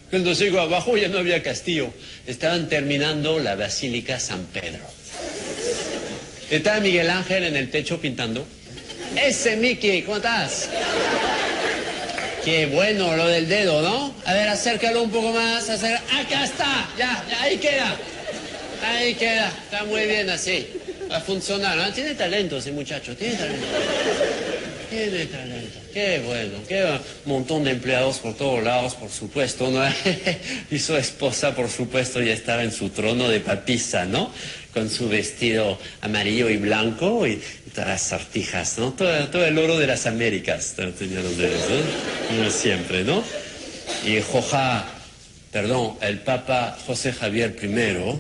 Cuando llego abajo ya no había castillo. Estaban terminando la Basílica San Pedro. Estaba Miguel Ángel en el techo pintando. Ese Mickey, ¿cómo estás? Qué bueno lo del dedo, ¿no? A ver, acércalo un poco más. Acá está. Ya, ahí queda. Ahí queda. Está muy bien así. Va a funcionar, ¿no? Tiene talento ese muchacho. Tiene talento. Tiene talento. Qué bueno. Qué montón de empleados por todos lados, por supuesto, ¿no? Y su esposa, por supuesto, ya estaba en su trono de papisa, ¿no? Con su vestido amarillo y blanco y todas las sortijas, ¿no? Todo el oro de las Américas tenía los dedos, ¿no? Como siempre, ¿no? Y el Papa José Javier I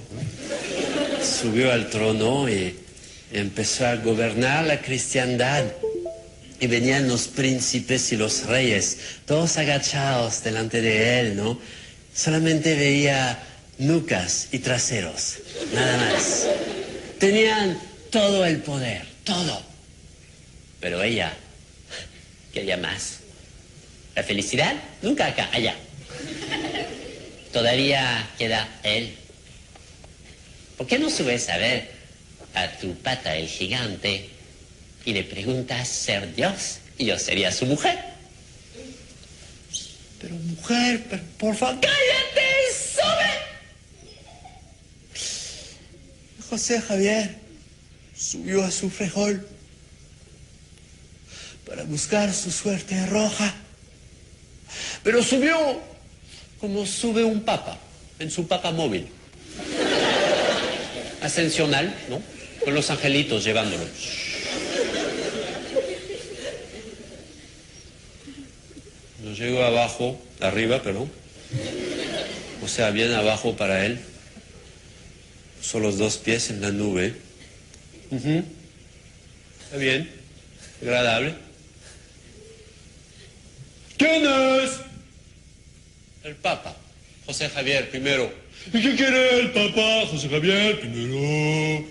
subió al trono y empezó a gobernar la cristiandad. Y venían los príncipes y los reyes, todos agachados delante de él, ¿no? Solamente veía nucas y traseros, nada más. Tenían todo el poder, todo. Pero ella quería más. La felicidad nunca acá, allá. Todavía queda él. ¿Por qué no subes a ver a tu pata el gigante y le preguntas ser Dios y yo sería su mujer? Pero mujer, por favor, ¡cállate! ¡Sube! José Javier subió a su frejol para buscar su suerte roja. Pero subió como sube un papa en su papa móvil. Ascensional, ¿no? Con los angelitos llevándolo. Cuando llego arriba, perdón. O sea, bien abajo para él. Puso los dos pies en la nube. Está bien, agradable. ¿Quién es? El Papa, José Javier I. ¿Y qué quiere el Papa, José Javier I?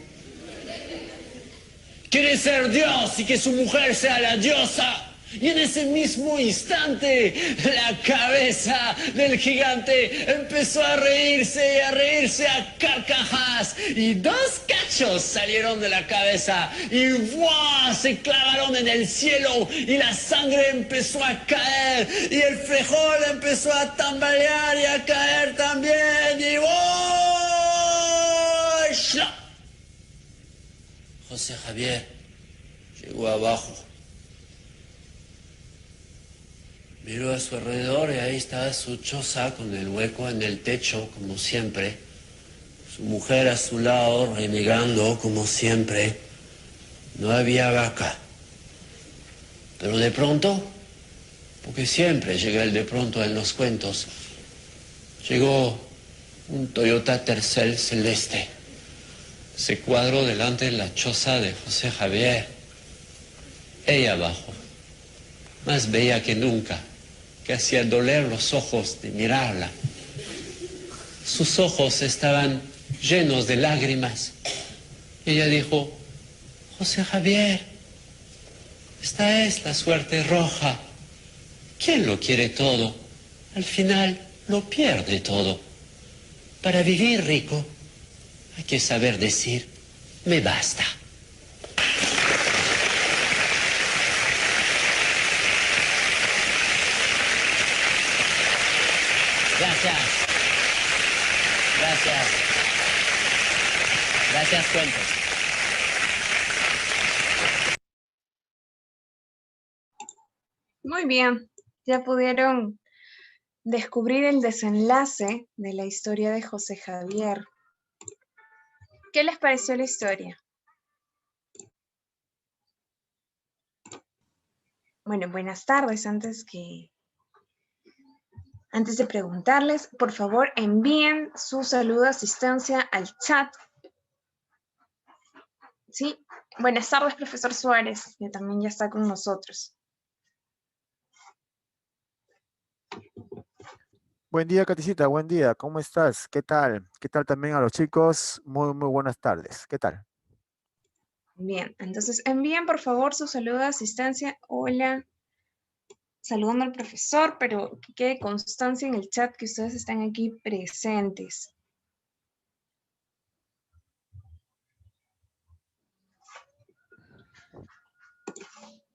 Quiere ser Dios y que su mujer sea la diosa. Y en ese mismo instante, la cabeza del gigante empezó a reírse a carcajadas. Y dos cachos salieron de la cabeza y ¡buah! Se clavaron en el cielo y la sangre empezó a caer. Y el frejol empezó a tambalear y a caer también. Y ¡oh! ¡Shla! José Javier llegó abajo. Miró a su alrededor y ahí estaba su choza con el hueco en el techo, como siempre. Su mujer a su lado, renegando, como siempre. No había vaca. Pero de pronto, porque siempre llega el de pronto en los cuentos, llegó un Toyota Tercel celeste. Se cuadró delante de la choza de José Javier. Ella abajo, más bella que nunca, que hacía doler los ojos de mirarla. Sus ojos estaban llenos de lágrimas. Ella dijo: José Javier, esta es la suerte roja. ¿Quién lo quiere todo? Al final lo pierde todo. Para vivir rico hay que saber decir: me basta. Gracias. Gracias. Gracias, cuentos. Muy bien, ya pudieron descubrir el desenlace de la historia de José Javier. ¿Qué les pareció la historia? Bueno, buenas tardes. Antes de preguntarles, por favor, envíen su saludo de asistencia al chat. ¿Sí? Buenas tardes, profesor Suárez, que también ya está con nosotros. Buen día, Katicita, buen día, ¿cómo estás? ¿Qué tal? ¿Qué tal también a los chicos? Muy buenas tardes, ¿qué tal? Bien, entonces envíen por favor su saludo de asistencia. Hola. saludando al profesor, pero que quede constancia en el chat que ustedes están aquí presentes.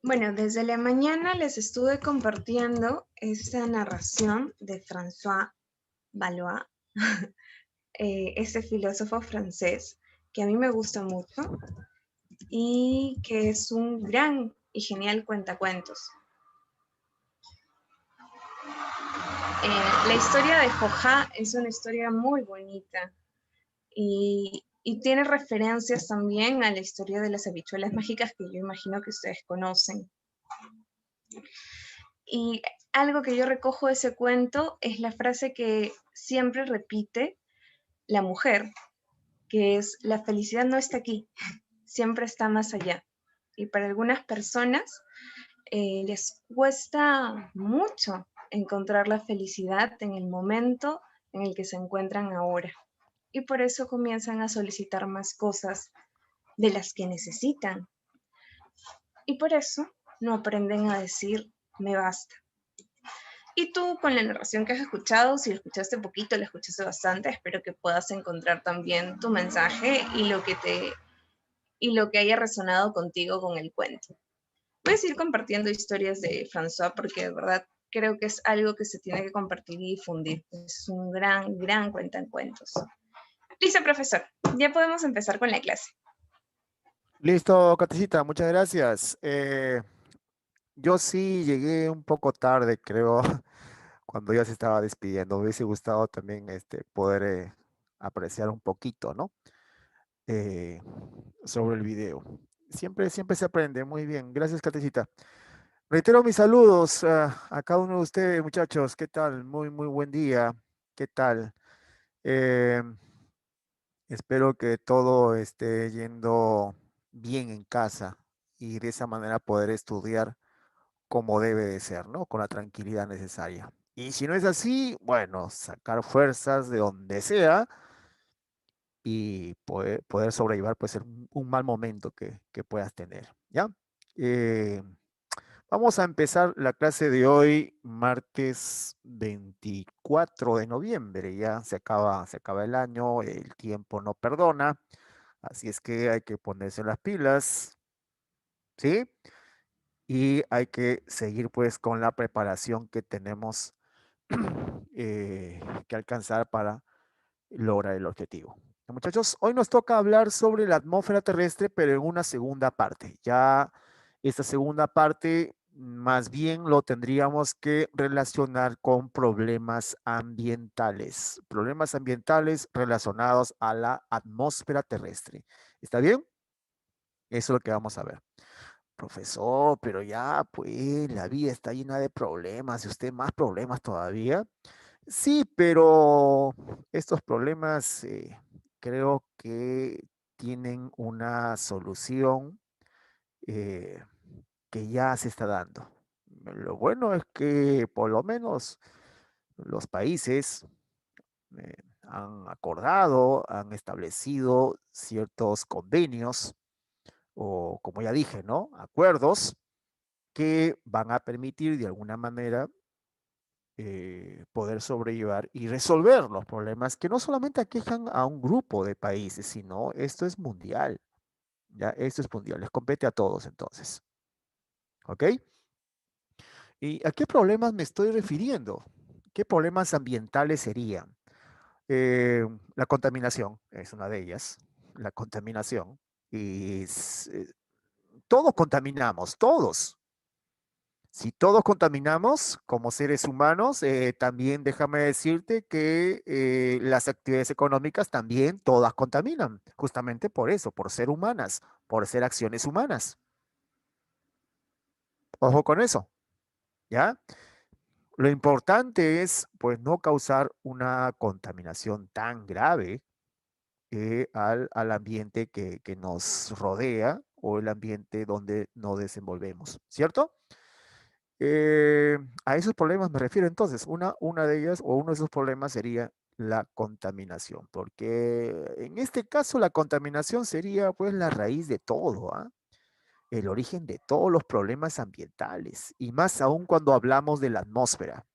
Bueno, desde la mañana les estuve compartiendo esta narración de François Valois, ese filósofo francés que a mí me gusta mucho y que es un gran y genial cuentacuentos. La historia de Joja es una historia muy bonita y tiene referencias también a la historia de las habichuelas mágicas que yo imagino que ustedes conocen. Y algo que yo recojo de ese cuento es la frase que siempre repite la mujer, que es: la felicidad no está aquí, siempre está más allá. Y para algunas personas les cuesta mucho encontrar la felicidad en el momento en el que se encuentran ahora. Y por eso comienzan a solicitar más cosas de las que necesitan. Y por eso no aprenden a decir me basta. Y tú, con la narración que has escuchado, si lo escuchaste poquito, lo escuchaste bastante, espero que puedas encontrar también tu mensaje y lo que haya resonado contigo con el cuento. Voy a seguir compartiendo historias de François porque de verdad creo que es algo que se tiene que compartir y difundir. Es un gran cuentacuentos. Listo, profesor. Ya podemos empezar con la clase. Listo, Catecita, muchas gracias. Yo sí llegué un poco tarde, creo, cuando ya se estaba despidiendo. Me hubiese gustado también poder apreciar un poquito, ¿no? Eh, sobre el video. Siempre se aprende. Muy bien. Gracias, Catecita. Reitero mis saludos a cada uno de ustedes, muchachos. ¿Qué tal? Muy buen día. ¿Qué tal? Eh, Espero que todo esté yendo bien en casa y de esa manera poder estudiar como debe de ser, ¿no? Con la tranquilidad necesaria. Y si no es así, bueno, sacar fuerzas de donde sea y poder sobrellevar pues un mal momento que puedas tener, ¿ya? Eh, Vamos a empezar la clase de hoy, martes 24 de noviembre. Ya se acaba el año, el tiempo no perdona, así es que hay que ponerse las pilas, ¿sí? Y hay que seguir pues con la preparación que tenemos que alcanzar para lograr el objetivo. Muchachos, hoy nos toca hablar sobre la atmósfera terrestre, pero en una segunda parte. Ya esta segunda parte más bien lo tendríamos que relacionar con problemas ambientales relacionados a la atmósfera terrestre. ¿Está bien? Eso es lo que vamos a ver. Profesor, pero ya, pues, la vida está llena de problemas y usted más problemas todavía. Sí, pero estos problemas creo que tienen una solución eh, que ya se está dando. Lo bueno es que por lo menos los países han acordado, han establecido ciertos convenios o, como ya dije, ¿no? Acuerdos que van a permitir de alguna manera poder sobrellevar y resolver los problemas que no solamente aquejan a un grupo de países, sino esto es mundial. Ya, esto es mundial, les compete a todos entonces. ¿Ok? ¿Y a qué problemas me estoy refiriendo? ¿Qué problemas ambientales serían? La contaminación es una de ellas. La contaminación. Y todos contaminamos, todos. Si todos contaminamos como seres humanos, también déjame decirte que las actividades económicas también todas contaminan, justamente por eso, por ser humanas, por ser acciones humanas. Ojo con eso, ¿ya? Lo importante es, pues, no causar una contaminación tan grave al ambiente que nos rodea o el ambiente donde nos desenvolvemos, ¿cierto? A esos problemas me refiero entonces. Una de ellas o uno de esos problemas sería la contaminación, porque en este caso la contaminación sería pues la raíz de todo, ¿ah? el origen de todos los problemas ambientales, y más aún cuando hablamos de la atmósfera,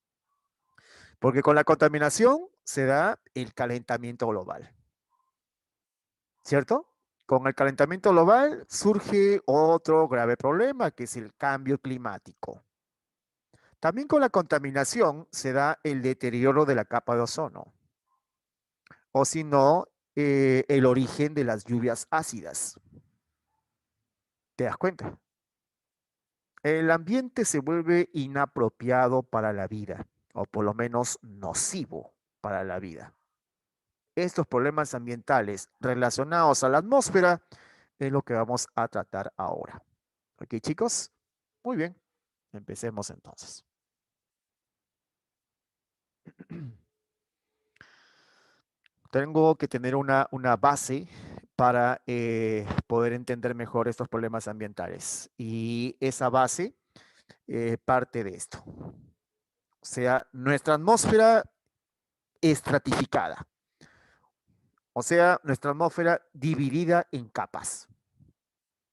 porque con la contaminación se da el calentamiento global, ¿cierto? Con el calentamiento global surge otro grave problema, que es el cambio climático. También con la contaminación se da el deterioro de la capa de ozono, o si no, el origen de las lluvias ácidas. ¿Te das cuenta? El ambiente se vuelve inapropiado para la vida, o por lo menos nocivo para la vida. Estos problemas ambientales relacionados a la atmósfera es lo que vamos a tratar ahora. ¿Ok, chicos? Muy bien, empecemos entonces. Tengo que tener una base para poder entender mejor estos problemas ambientales. Y esa base parte de esto. O sea, nuestra atmósfera estratificada. O sea, nuestra atmósfera dividida en capas.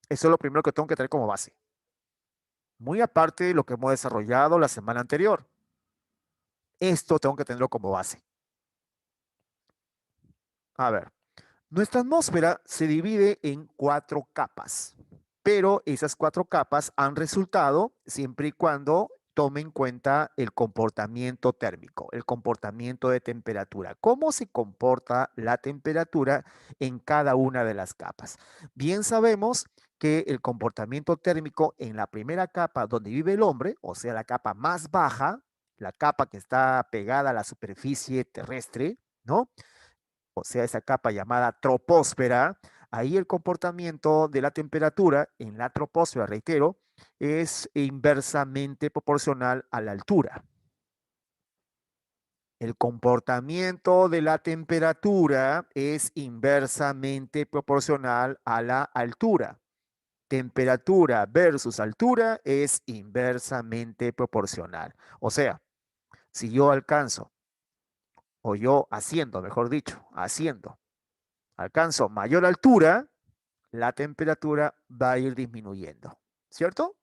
Eso es lo primero que tengo que tener como base. Muy aparte de lo que hemos desarrollado la semana anterior. Esto tengo que tenerlo como base. A ver, nuestra atmósfera se divide en 4 capas, pero esas 4 capas han resultado siempre y cuando tome en cuenta el comportamiento térmico, el comportamiento de temperatura. ¿Cómo se comporta la temperatura en cada una de las capas? Bien sabemos que el comportamiento térmico en la primera capa donde vive el hombre, o sea, la capa más baja, la capa que está pegada a la superficie terrestre, ¿no? O sea, esa capa llamada troposfera, ahí el comportamiento de la temperatura en la troposfera, reitero, es inversamente proporcional a la altura. El comportamiento de la temperatura es inversamente proporcional a la altura. Temperatura versus altura es inversamente proporcional. O sea, si yo alcanzo, o yo asciendo, mejor dicho, alcanzo mayor altura, la temperatura va a ir disminuyendo, ¿cierto?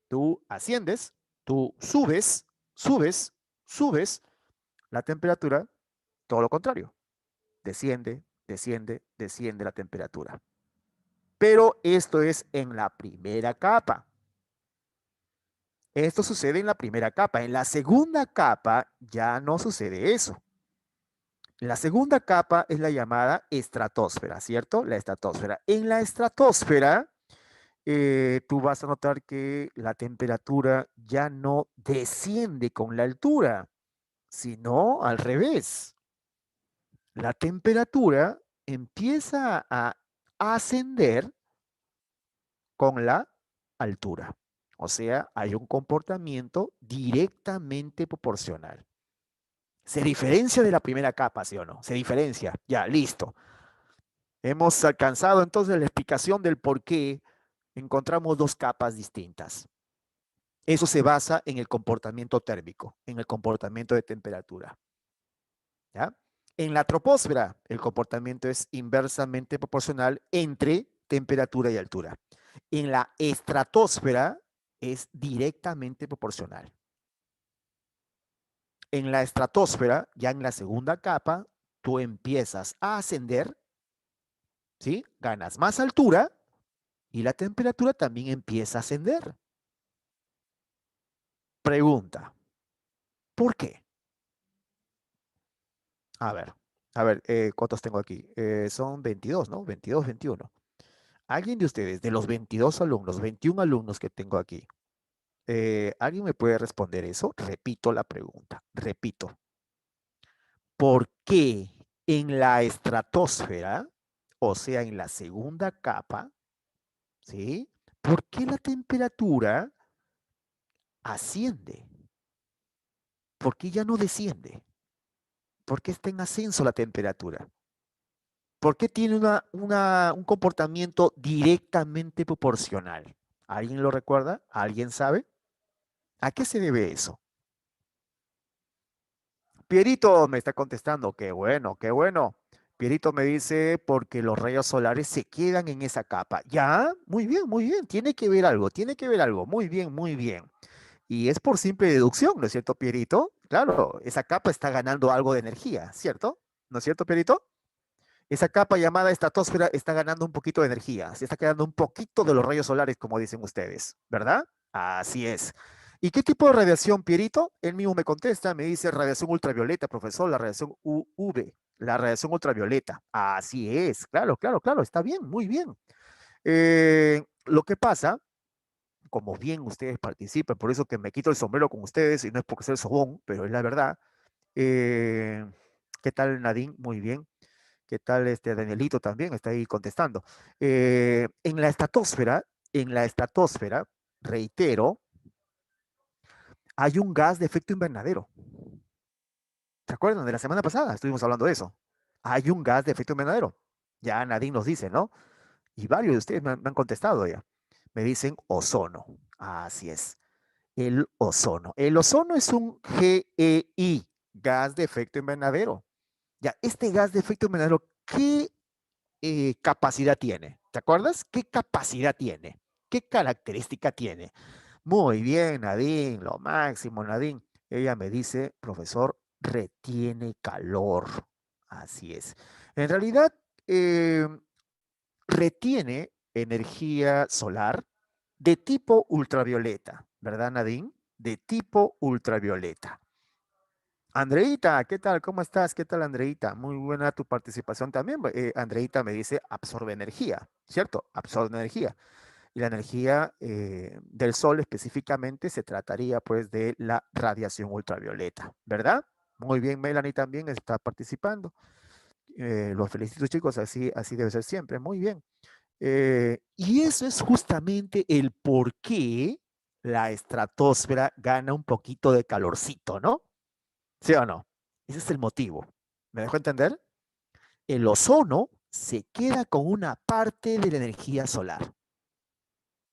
Tú asciendes, tú subes, la temperatura, todo lo contrario, desciende la temperatura. Pero esto es en la primera capa. Esto sucede en la primera capa. En la segunda capa ya no sucede eso. La segunda capa es la llamada estratosfera, ¿cierto? La estratosfera. En la estratosfera, tú vas a notar que la temperatura ya no desciende con la altura, sino al revés. La temperatura empieza a ascender con la altura. O sea, hay un comportamiento directamente proporcional. Se diferencia de la primera capa, ¿sí o no? Se diferencia. Ya, listo. Hemos alcanzado entonces la explicación del por qué encontramos 2 capas distintas. Eso se basa en el comportamiento térmico, en el comportamiento de temperatura. ¿Ya? En la troposfera, el comportamiento es inversamente proporcional entre temperatura y altura. En la estratosfera es directamente proporcional. En la estratosfera, ya en la segunda capa, tú empiezas a ascender, ¿sí? Ganas más altura y la temperatura también empieza a ascender. Pregunta, ¿por qué? A ver, ¿cuántos tengo aquí? Son 22, ¿no? 22, 21. ¿Alguien de ustedes, de los 22 alumnos, 21 alumnos que tengo aquí, alguien me puede responder eso? Repito la pregunta, repito. ¿Por qué en la estratosfera, o sea, en la segunda capa, ¿sí? ¿Por qué la temperatura asciende? ¿Por qué ya no desciende? ¿Por qué está en ascenso la temperatura? ¿Por qué tiene un comportamiento directamente proporcional? ¿Alguien lo recuerda? ¿Alguien sabe? ¿A qué se debe eso? Pierito me está contestando, qué bueno, qué bueno. Pierito me dice, porque los rayos solares se quedan en esa capa. Ya, muy bien, tiene que ver algo, tiene que ver algo. Muy bien, muy bien. Y es por simple deducción, ¿no es cierto, Pierito? Claro, esa capa está ganando algo de energía, ¿cierto? ¿No es cierto, Pierito? Esa capa llamada estratosfera está ganando un poquito de energía, se está quedando un poquito de los rayos solares, como dicen ustedes, ¿verdad? Así es. ¿Y qué tipo de radiación, Pierito? Él mismo me contesta, me dice radiación ultravioleta, profesor, la radiación UV, la radiación ultravioleta. Así es, claro, claro, claro, está bien, muy bien. Lo que pasa, como bien ustedes participan, por eso que me quito el sombrero con ustedes, y no es porque sea el sobón, pero es la verdad. Eh, ¿Qué tal, Nadine? Muy bien. ¿Qué tal Danielito también? Está ahí contestando. En la estratosfera, reitero, hay un gas de efecto invernadero. ¿Se acuerdan? De la semana pasada estuvimos hablando de eso. Hay un gas de efecto invernadero. Ya Nadine nos dice, ¿no? Y varios de ustedes me han contestado ya. Me dicen ozono. Así es. El ozono. El ozono es un GEI, gas de efecto invernadero. Ya, este gas de efecto invernadero, ¿qué capacidad tiene? ¿Te acuerdas? ¿Qué capacidad tiene? ¿Qué característica tiene? Muy bien, Nadine, lo máximo, Nadine. Ella me dice, profesor, retiene calor. Así es. En realidad, eh, retiene energía solar de tipo ultravioleta, ¿verdad, Nadine? De tipo ultravioleta. Andreita, ¿qué tal? ¿Cómo estás? ¿Qué tal, Andreita? Muy buena tu participación también. Andreita me dice absorbe energía, ¿cierto? Absorbe energía. Y la energía del sol específicamente se trataría pues de la radiación ultravioleta, ¿verdad? Muy bien, Melanie también está participando. Los felicito, chicos, así debe ser siempre. Muy bien. Y eso es justamente el por qué la estratosfera gana un poquito de calorcito, ¿no? ¿Sí o no? Ese es el motivo. ¿Me dejo entender? El ozono se queda con una parte de la energía solar.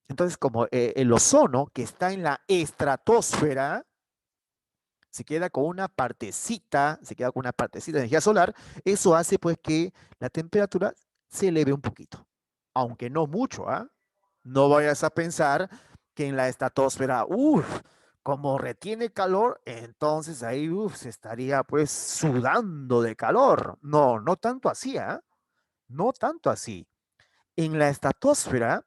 Entonces, como el ozono que está en la estratosfera se queda con una partecita, se queda con una partecita de energía solar, eso hace pues que la temperatura se eleve un poquito. Aunque no mucho, ¿ah? No vayas a pensar que en la estratosfera, como retiene calor, entonces ahí, se estaría pues sudando de calor. No, no tanto así, ¿ah? No tanto así. En la estratosfera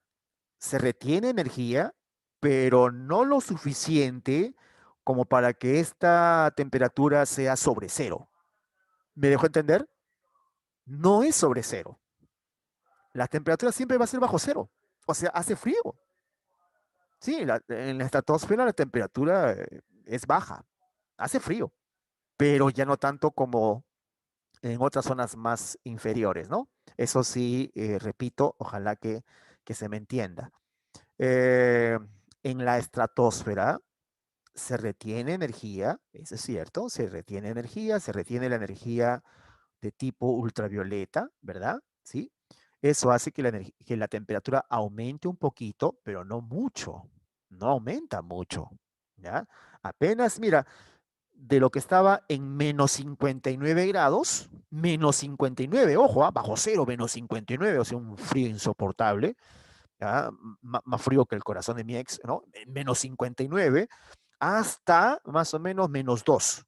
se retiene energía, pero no lo suficiente como para que esta temperatura sea sobre cero. ¿Me dejo entender? No es sobre cero. La temperatura siempre va a ser bajo cero. O sea, hace frío. Sí, en la estratosfera la temperatura es baja, hace frío, pero ya no tanto como en otras zonas más inferiores, ¿no? Eso sí, repito, ojalá que se me entienda. Eh, en la estratosfera se retiene energía, eso es cierto, se retiene energía, se retiene la energía de tipo ultravioleta, ¿verdad? ¿Sí? Eso hace que la temperatura aumente un poquito, pero no mucho, no aumenta mucho, ¿ya? Apenas, mira, de lo que estaba en menos 59 grados, menos 59, ojo, bajo cero, menos 59, o sea, un frío insoportable, ¿ya? Más frío que el corazón de mi ex, ¿no? Menos 59, hasta más o menos menos 2.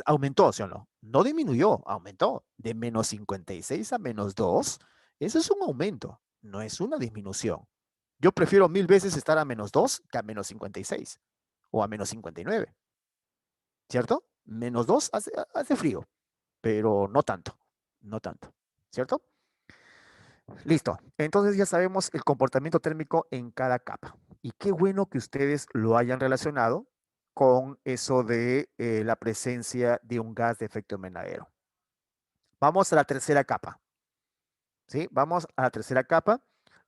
Aumentó, ¿sí o no? No disminuyó, aumentó. De menos 56 a menos 2, eso es un aumento, no es una disminución. Yo prefiero 1000 veces estar a menos 2 que a menos 56 o a menos 59, ¿cierto? Menos 2 hace frío, pero no tanto, no tanto, ¿cierto? Listo. Entonces ya sabemos el comportamiento térmico en cada capa. Y qué bueno que ustedes lo hayan relacionado con eso de la presencia de un gas de efecto invernadero. Vamos a la tercera capa. ¿Sí? Vamos a la tercera capa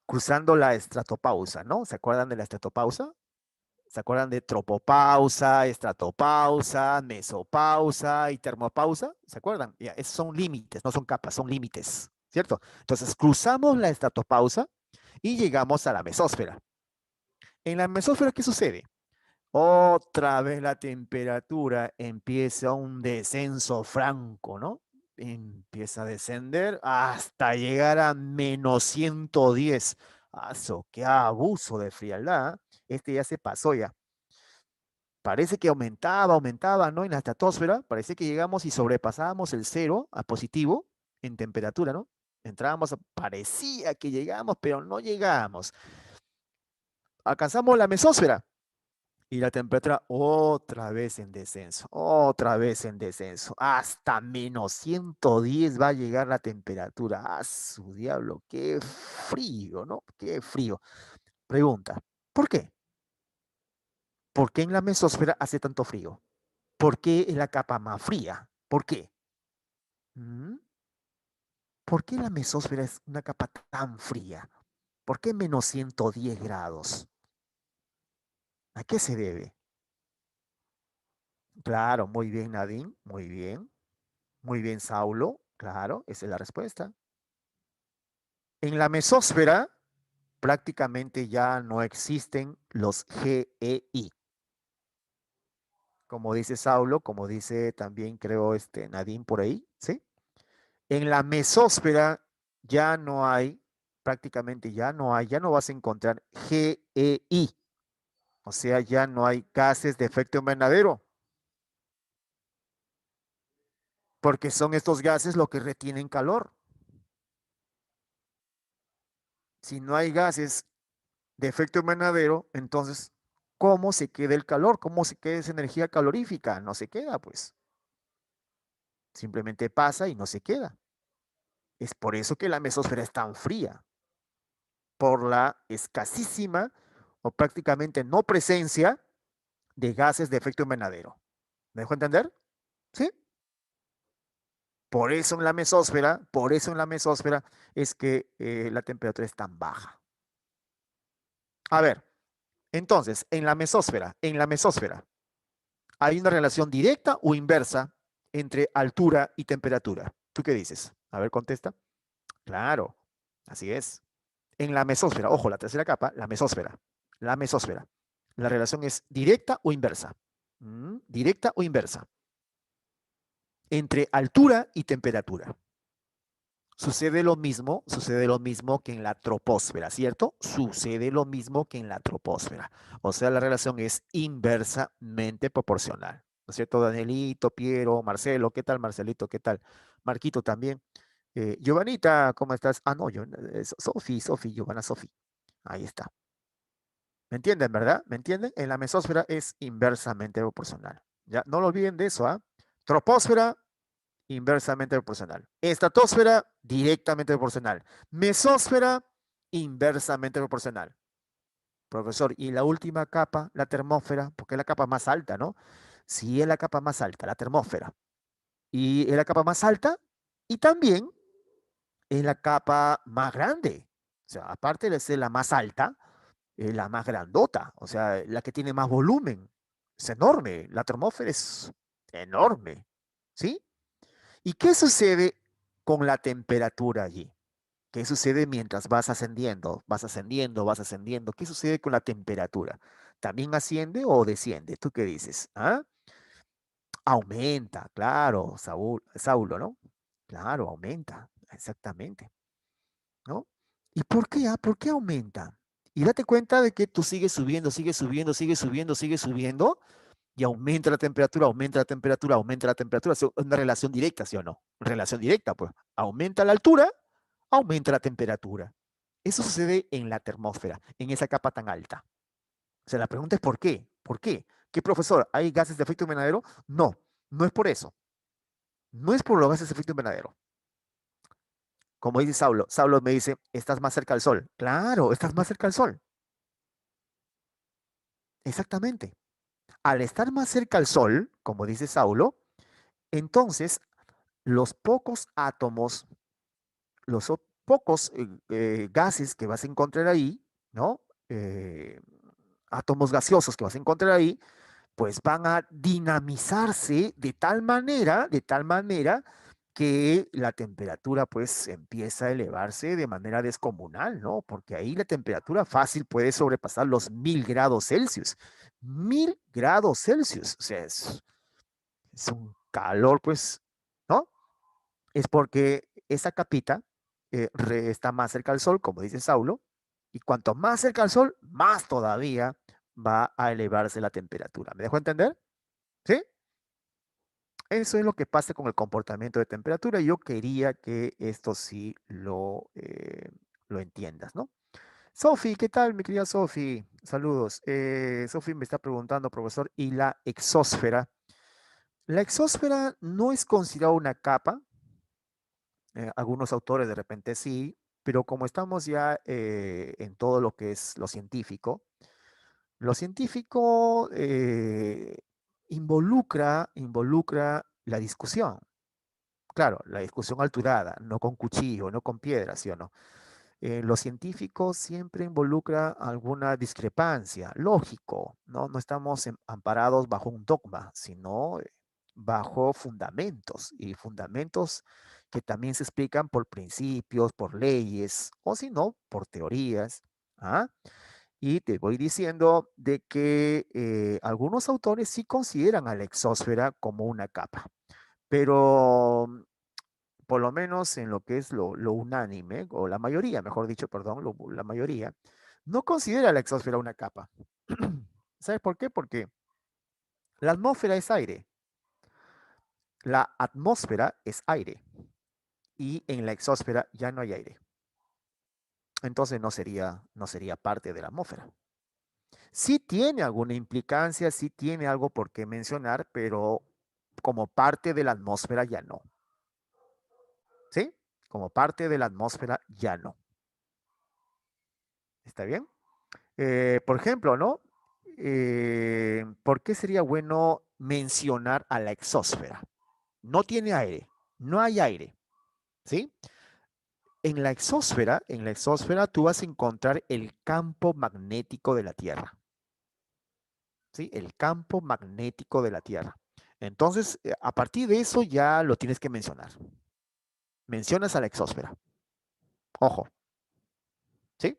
cruzando la estratopausa, ¿no? ¿Se acuerdan de la estratopausa? ¿Se acuerdan de tropopausa, estratopausa, mesopausa y termopausa? ¿Se acuerdan? Ya, esos son límites, no son capas, son límites, ¿cierto? Entonces cruzamos la estratopausa y llegamos a la mesósfera. En la mesósfera, ¿qué sucede? Otra vez la temperatura empieza un descenso franco, ¿no? empieza a descender hasta llegar a -110. ¡Aso, qué abuso de frialdad! Este ya se pasó ya. Parece que aumentaba, ¿no? En la estratosfera, parece que llegamos y sobrepasábamos el cero a positivo en temperatura, ¿no? Parecía que llegamos, pero no llegamos. Alcanzamos la mesósfera y la temperatura otra vez en descenso, hasta -110 va a llegar la temperatura. ¡Ah, su diablo! ¡Qué frío!, ¿no? ¡Qué frío! Pregunta, ¿por qué? ¿Por qué en la mesósfera hace tanto frío? ¿Por qué es la capa más fría? ¿Por qué? ¿Mm? ¿Por qué la mesósfera es una capa tan fría? ¿Por qué -110 grados? ¿A qué se debe? Claro, muy bien, Nadine, muy bien. Muy bien, Saulo, claro, esa es la respuesta. En la mesósfera prácticamente ya no existen los GEI. Como dice Saulo, como dice también creo Nadine por ahí, ¿sí? En la mesósfera ya no hay, prácticamente ya no vas a encontrar GEI. O sea, ya no hay gases de efecto invernadero. Porque son estos gases los que retienen calor. Si no hay gases de efecto invernadero, entonces, ¿cómo se queda el calor? ¿Cómo se queda esa energía calorífica? No se queda, pues. Simplemente pasa y no se queda. Es por eso que la mesósfera es tan fría, por la escasísima o prácticamente no presencia de gases de efecto invernadero. ¿Me dejo entender? ¿Sí? Por eso en la mesósfera es que la temperatura es tan baja. A ver, entonces, en la mesósfera, ¿hay una relación directa o inversa entre altura y temperatura? ¿Tú qué dices? A ver, contesta. Claro, así es. En la mesósfera, ojo, la tercera capa, la mesósfera. La mesósfera. La relación es directa o inversa. Directa o inversa. Entre altura y temperatura. Sucede lo mismo que en la troposfera, ¿cierto? Sucede lo mismo que en la troposfera. O sea, la relación es inversamente proporcional. ¿No es cierto? Danielito, Piero, Marcelo, ¿qué tal, Marcelito? ¿Qué tal? Marquito también. Giovanita, ¿cómo estás? Ah, no, Sofi, Giovanna, Sofi. Ahí está. ¿Me entienden, verdad? ¿Me entienden? En la mesósfera es inversamente proporcional. Ya, no lo olviden de eso, ¿ah? Troposfera, inversamente proporcional. Estratosfera, directamente proporcional. Mesósfera, inversamente proporcional. Profesor, y la última capa, la termósfera, porque es la capa más alta, ¿no? Sí, es la capa más alta, la termósfera. Y es la capa más alta y también es la capa más grande. O sea, aparte de ser la más alta, es la más grandota, o sea, la que tiene más volumen. Es enorme, la termósfera es enorme, ¿sí? ¿Y qué sucede con la temperatura allí? ¿Qué sucede mientras vas ascendiendo? Vas ascendiendo, vas ascendiendo. ¿Qué sucede con la temperatura? ¿También asciende o desciende? ¿Tú qué dices? ¿Ah? Aumenta, claro, Saulo, ¿no? Claro, aumenta, exactamente, ¿no? ¿Y por qué? ¿Por qué aumenta? Y date cuenta de que tú sigues subiendo, sigues subiendo, sigues subiendo, sigues subiendo, y aumenta la temperatura, aumenta la temperatura, aumenta la temperatura. Es una relación directa, ¿sí o no? Relación directa, pues. Aumenta la altura, aumenta la temperatura. Eso sucede en la termósfera, en esa capa tan alta. O sea, la pregunta es ¿por qué? ¿Por qué? ¿Qué, profesor? ¿Hay gases de efecto invernadero? No, no es por eso. No es por los gases de efecto invernadero. Como dice Saulo, Saulo me dice, estás más cerca del sol. Claro, estás más cerca del sol. Exactamente. Al estar más cerca al sol, como dice Saulo, entonces los pocos átomos, los pocos gases que vas a encontrar ahí, ¿no? Átomos gaseosos que vas a encontrar ahí, pues van a dinamizarse de tal manera que la temperatura pues empieza a elevarse de manera descomunal, ¿no? Porque ahí la temperatura fácil puede sobrepasar los 1000 grados Celsius. 1000 grados Celsius, o sea, es un calor pues, ¿no? es porque esa capita está más cerca al Sol, como dice Saulo, y cuanto más cerca al Sol, más todavía va a elevarse la temperatura. ¿Me dejo entender? ¿Sí? Eso es lo que pasa con el comportamiento de temperatura. Yo quería que esto sí lo entiendas, ¿no? Sofi, ¿qué tal, mi querida Sofi? Saludos. Sofi me está preguntando, profesor, ¿y la exósfera? La exósfera no es considerada una capa. Algunos autores de repente sí, pero como estamos ya en todo lo que es lo científico involucra la discusión. Claro, la discusión alturada, no con cuchillo, no con piedra, ¿sí o no? Lo científico siempre involucra alguna discrepancia, lógico, ¿no? No estamos amparados bajo un dogma, sino bajo fundamentos, y fundamentos que también se explican por principios, por leyes, o si no, por teorías. ¿Ah? Y te voy diciendo de que algunos autores sí consideran a la exósfera como una capa, pero por lo menos en lo que es lo unánime, o la mayoría, mejor dicho, perdón, la mayoría, no considera la exósfera una capa. ¿Sabes por qué? Porque la atmósfera es aire, la atmósfera es aire, y en la exósfera ya no hay aire. Entonces no sería parte de la atmósfera. Sí tiene alguna implicancia, sí tiene algo por qué mencionar, pero como parte de la atmósfera ya no. ¿Sí? Como parte de la atmósfera ya no. ¿Está bien? Por ejemplo, ¿no? ¿Por qué sería bueno mencionar a la exósfera? No tiene aire, no hay aire, ¿sí? En la exósfera tú vas a encontrar el campo magnético de la Tierra, ¿sí? El campo magnético de la Tierra. Entonces, a partir de eso ya lo tienes que mencionar. Mencionas a la exósfera. Ojo, ¿sí?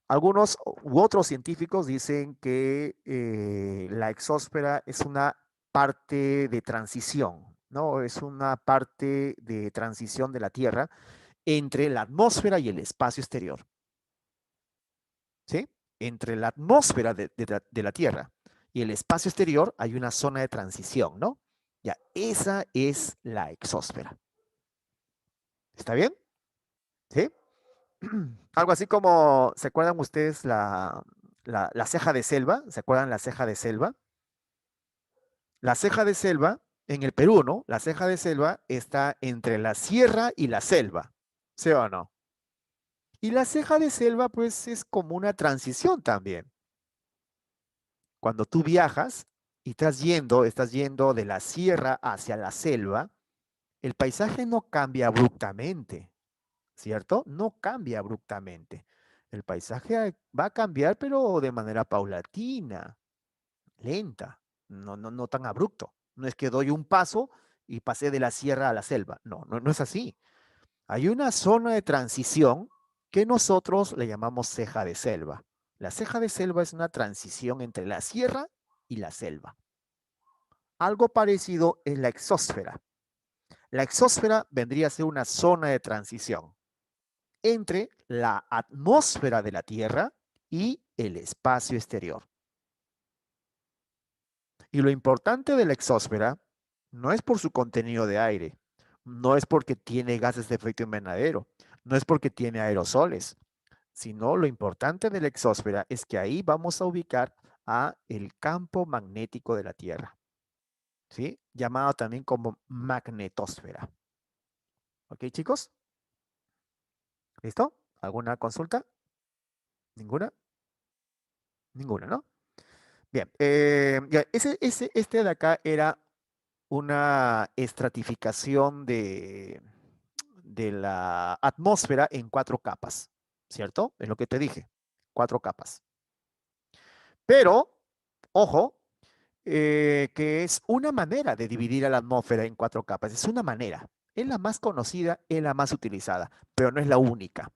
Algunos u otros científicos dicen que la exósfera es una parte de transición, ¿no? Es una parte de transición de la Tierra entre la atmósfera y el espacio exterior, ¿sí? Entre la atmósfera de la Tierra y el espacio exterior hay una zona de transición, ¿no? Ya, esa es la exósfera. ¿Está bien? ¿Sí? Algo así como, ¿se acuerdan ustedes la ceja de selva? ¿Se acuerdan la ceja de selva? La ceja de selva, en el Perú, ¿no? La ceja de selva está entre la sierra y la selva, ¿sí o no? Y la ceja de selva, pues, es como una transición también. Cuando tú viajas y estás yendo de la sierra hacia la selva, el paisaje no cambia abruptamente, ¿cierto? No cambia abruptamente. El paisaje va a cambiar, pero de manera paulatina, lenta, no tan abrupto. No es que doy un paso y pasé de la sierra a la selva. No, no, no es así. Hay una zona de transición que nosotros le llamamos ceja de selva. La ceja de selva es una transición entre la sierra y la selva. Algo parecido es la exósfera. La exósfera vendría a ser una zona de transición entre la atmósfera de la Tierra y el espacio exterior. Y lo importante de la exósfera no es por su contenido de aire, no es porque tiene gases de efecto invernadero, no es porque tiene aerosoles, sino lo importante de la exósfera es que ahí vamos a ubicar a el campo magnético de la Tierra, ¿sí? Llamado también como magnetosfera. ¿Ok, chicos? ¿Listo? ¿Alguna consulta? ¿Ninguna? Ninguna, ¿no? Bien, ya, este de acá era una estratificación de la atmósfera en 4 capas, ¿cierto? Es lo que te dije, 4 capas. Pero, ojo, que es una manera de dividir a la atmósfera en 4 capas, es una manera, es la más conocida, es la más utilizada, pero no es la única.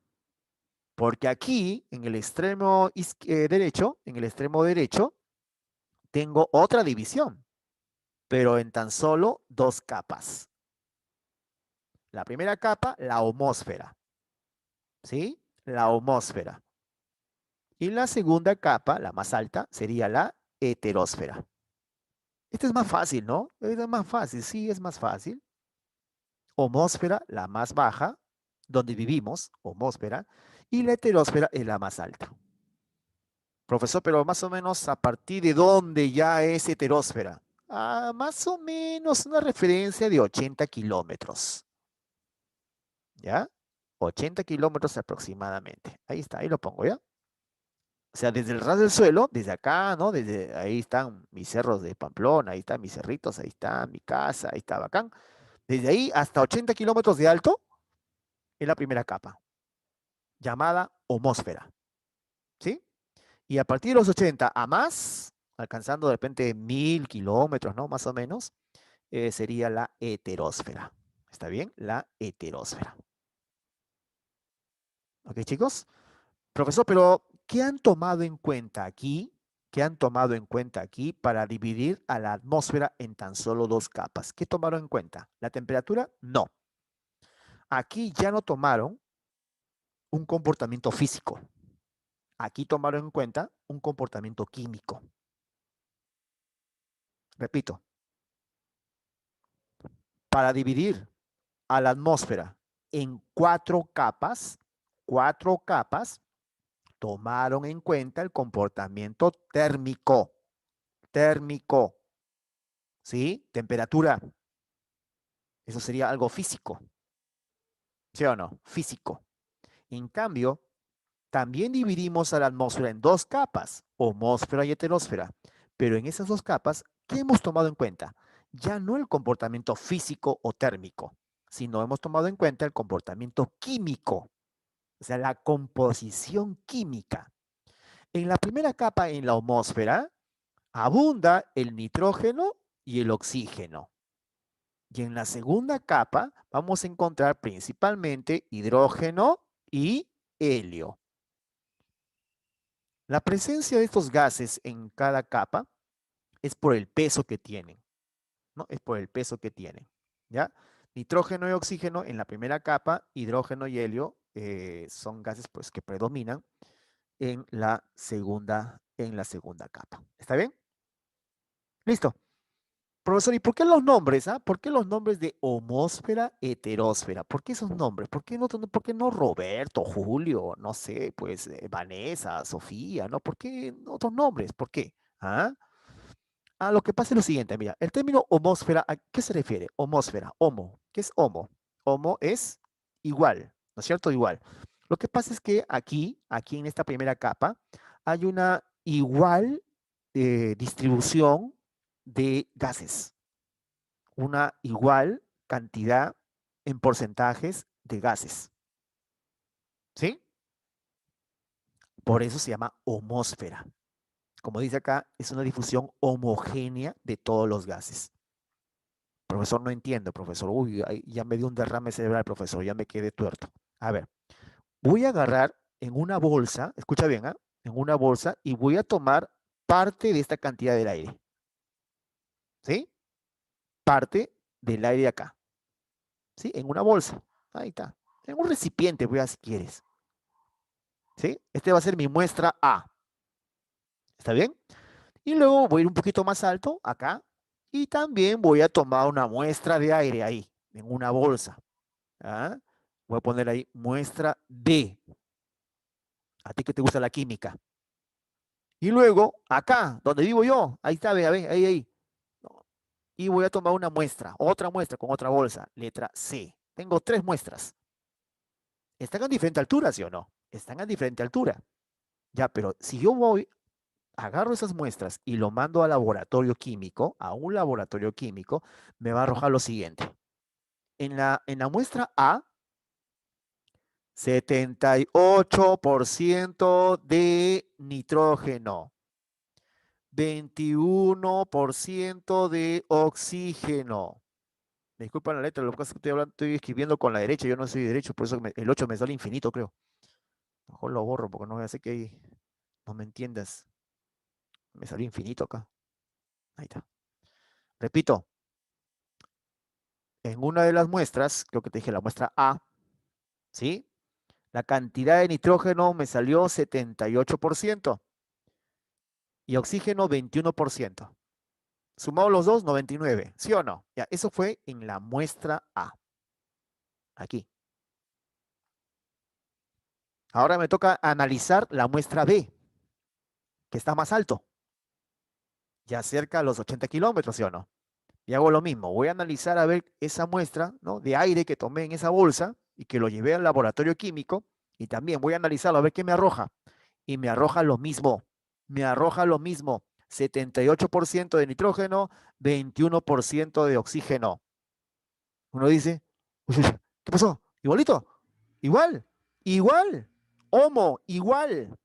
Porque aquí, en el extremo derecho, tengo otra división, pero en tan solo 2 capas. La primera capa, la homósfera. ¿Sí? La homósfera. Y la segunda capa, la más alta, sería la heterósfera. Este es más fácil, ¿no? Este es más fácil, sí, es más fácil. Homósfera, la más baja, donde vivimos, homósfera, y la heterósfera es la más alta. Profesor, pero más o menos a partir de dónde ya es heterósfera. Ah, más o menos una referencia de 80 kilómetros. ¿Ya? 80 kilómetros aproximadamente. Ahí está, ahí lo pongo, ¿ya? O sea, desde el ras del suelo, desde acá, ¿no? Desde ahí están mis cerros de Pamplona, ahí están mis cerritos, ahí está mi casa, ahí está Bacán. Desde ahí hasta 80 kilómetros de alto es la primera capa, llamada homósfera, ¿sí? Y a partir de los 80 a más, alcanzando de repente 1000 kilómetros, ¿no? Más o menos, sería la heterósfera. ¿Está bien? La heterósfera. ¿Ok, chicos? Profesor, pero ¿qué han tomado en cuenta aquí? ¿Qué han tomado en cuenta aquí para dividir a la atmósfera en tan solo dos capas? ¿Qué tomaron en cuenta? ¿La temperatura? No. Aquí ya no tomaron un comportamiento físico. Aquí tomaron en cuenta un comportamiento químico. Repito, para dividir a la atmósfera en cuatro capas, tomaron en cuenta el comportamiento térmico. Térmico, ¿sí? Temperatura. Eso sería algo físico. ¿Sí o no? Físico. En cambio, también dividimos a la atmósfera en dos capas, homósfera y heterósfera. Pero en esas dos capas, ¿qué hemos tomado en cuenta? Ya no el comportamiento físico o térmico, sino hemos tomado en cuenta el comportamiento químico, o sea, la composición química. En la primera capa, en la homósfera, abunda el nitrógeno y el oxígeno. Y en la segunda capa vamos a encontrar principalmente hidrógeno y helio. La presencia de estos gases en cada capa es por el peso que tienen, ¿no? Es por el peso que tienen, ¿ya? Nitrógeno y oxígeno en la primera capa, hidrógeno y helio son gases pues, que predominan en la segunda capa. ¿Está bien? Listo. Profesor, ¿y por qué los nombres? Ah? ¿Por qué los nombres de homósfera, heterósfera? ¿Por qué esos nombres? ¿Por qué no Roberto, Julio, no sé, pues Vanessa, Sofía, ¿no? ¿Por qué otros nombres? ¿Por qué? ¿Ah? Lo que pasa es lo siguiente, mira, el término homósfera, ¿a qué se refiere? Homósfera, homo. ¿Qué es homo? Homo es igual, ¿no es cierto? Igual. Lo que pasa es que aquí en esta primera capa, hay una igual distribución de gases, una igual cantidad en porcentajes de gases, ¿sí? Por eso se llama homósfera. Como dice acá, es una difusión homogénea de todos los gases. Profesor, no entiendo, profesor. Uy, ya me dio un derrame cerebral, profesor, ya me quedé tuerto. A ver, voy a agarrar en una bolsa, escucha bien, ¿ah? En una bolsa y voy a tomar parte de esta cantidad del aire. ¿Sí? Parte del aire de acá. ¿Sí? En una bolsa. Ahí está. En un recipiente, voy a si quieres. ¿Sí? Este va a ser mi muestra A. ¿Está bien? Y luego voy a ir un poquito más alto, acá, y también voy a tomar una muestra de aire ahí, en una bolsa. ¿Ah? Voy a poner ahí muestra B. A ti que te gusta la química. Y luego, acá, donde vivo yo, ahí está, ve, ahí, ahí. Y voy a tomar una muestra, otra muestra con otra bolsa, letra C. Tengo tres muestras. Están a diferente altura, ¿sí o no? Están a diferente altura. Ya, pero si yo voy, agarro esas muestras y lo mando al laboratorio químico, a un laboratorio químico, me va a arrojar lo siguiente. En la muestra A, 78% de nitrógeno, 21% de oxígeno. Me disculpan la letra, lo que pasa es que estoy escribiendo con la derecha, yo no soy derecho, por eso el 8 me sale infinito, creo. Mejor lo borro porque no voy a hacer que ahí no me entiendas. Me salió infinito acá. Ahí está. Repito, en una de las muestras, creo que te dije la muestra A, ¿sí? La cantidad de nitrógeno me salió 78% y oxígeno 21%. Sumado los dos, 99, ¿sí o no? Ya, eso fue en la muestra A. Aquí. Ahora me toca analizar la muestra B, que está más alto, ya cerca de los 80 kilómetros, ¿sí o no? Y hago lo mismo, voy a analizar a ver esa muestra, ¿no?, de aire que tomé en esa bolsa y que lo llevé al laboratorio químico, y también voy a analizarlo a ver qué me arroja. Y me arroja lo mismo, 78% de nitrógeno, 21% de oxígeno. Uno dice, "Uy, ¿qué pasó? ¿Igualito? Igual, igual, igual,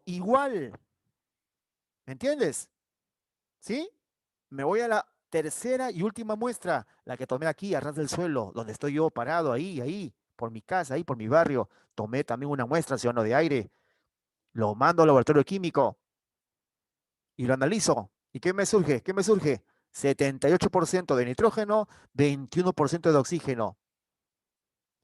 igual. ¿Me entiendes? ¿Sí? Me voy a la tercera y última muestra, la que tomé aquí, a ras del suelo, donde estoy yo parado, ahí, por mi casa, ahí, por mi barrio. Tomé también una muestra, ¿sí o no?, de aire. Lo mando al laboratorio químico y lo analizo. ¿Y qué me surge? ¿Qué me surge? 78% de nitrógeno, 21% de oxígeno.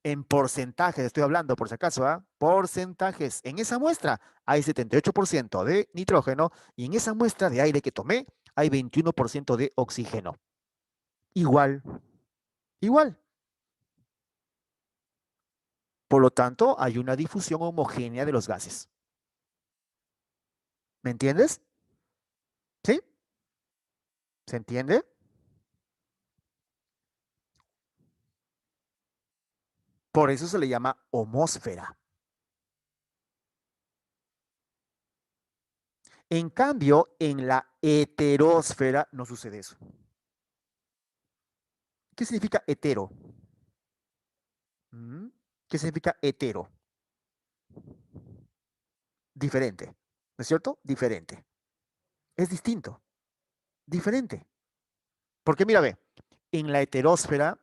En porcentajes, estoy hablando por si acaso, ¿ah? Porcentajes. En esa muestra hay 78% de nitrógeno y en esa muestra de aire que tomé hay 21% de oxígeno. Igual, igual. Por lo tanto, hay una difusión homogénea de los gases. ¿Me entiendes? ¿Sí? ¿Se entiende? Por eso se le llama homósfera. En cambio, en la heterósfera no sucede eso. ¿Qué significa hetero? ¿Qué significa hetero? Diferente. ¿No es cierto? Diferente. Es distinto. Diferente. Porque mira, ve, en la heterósfera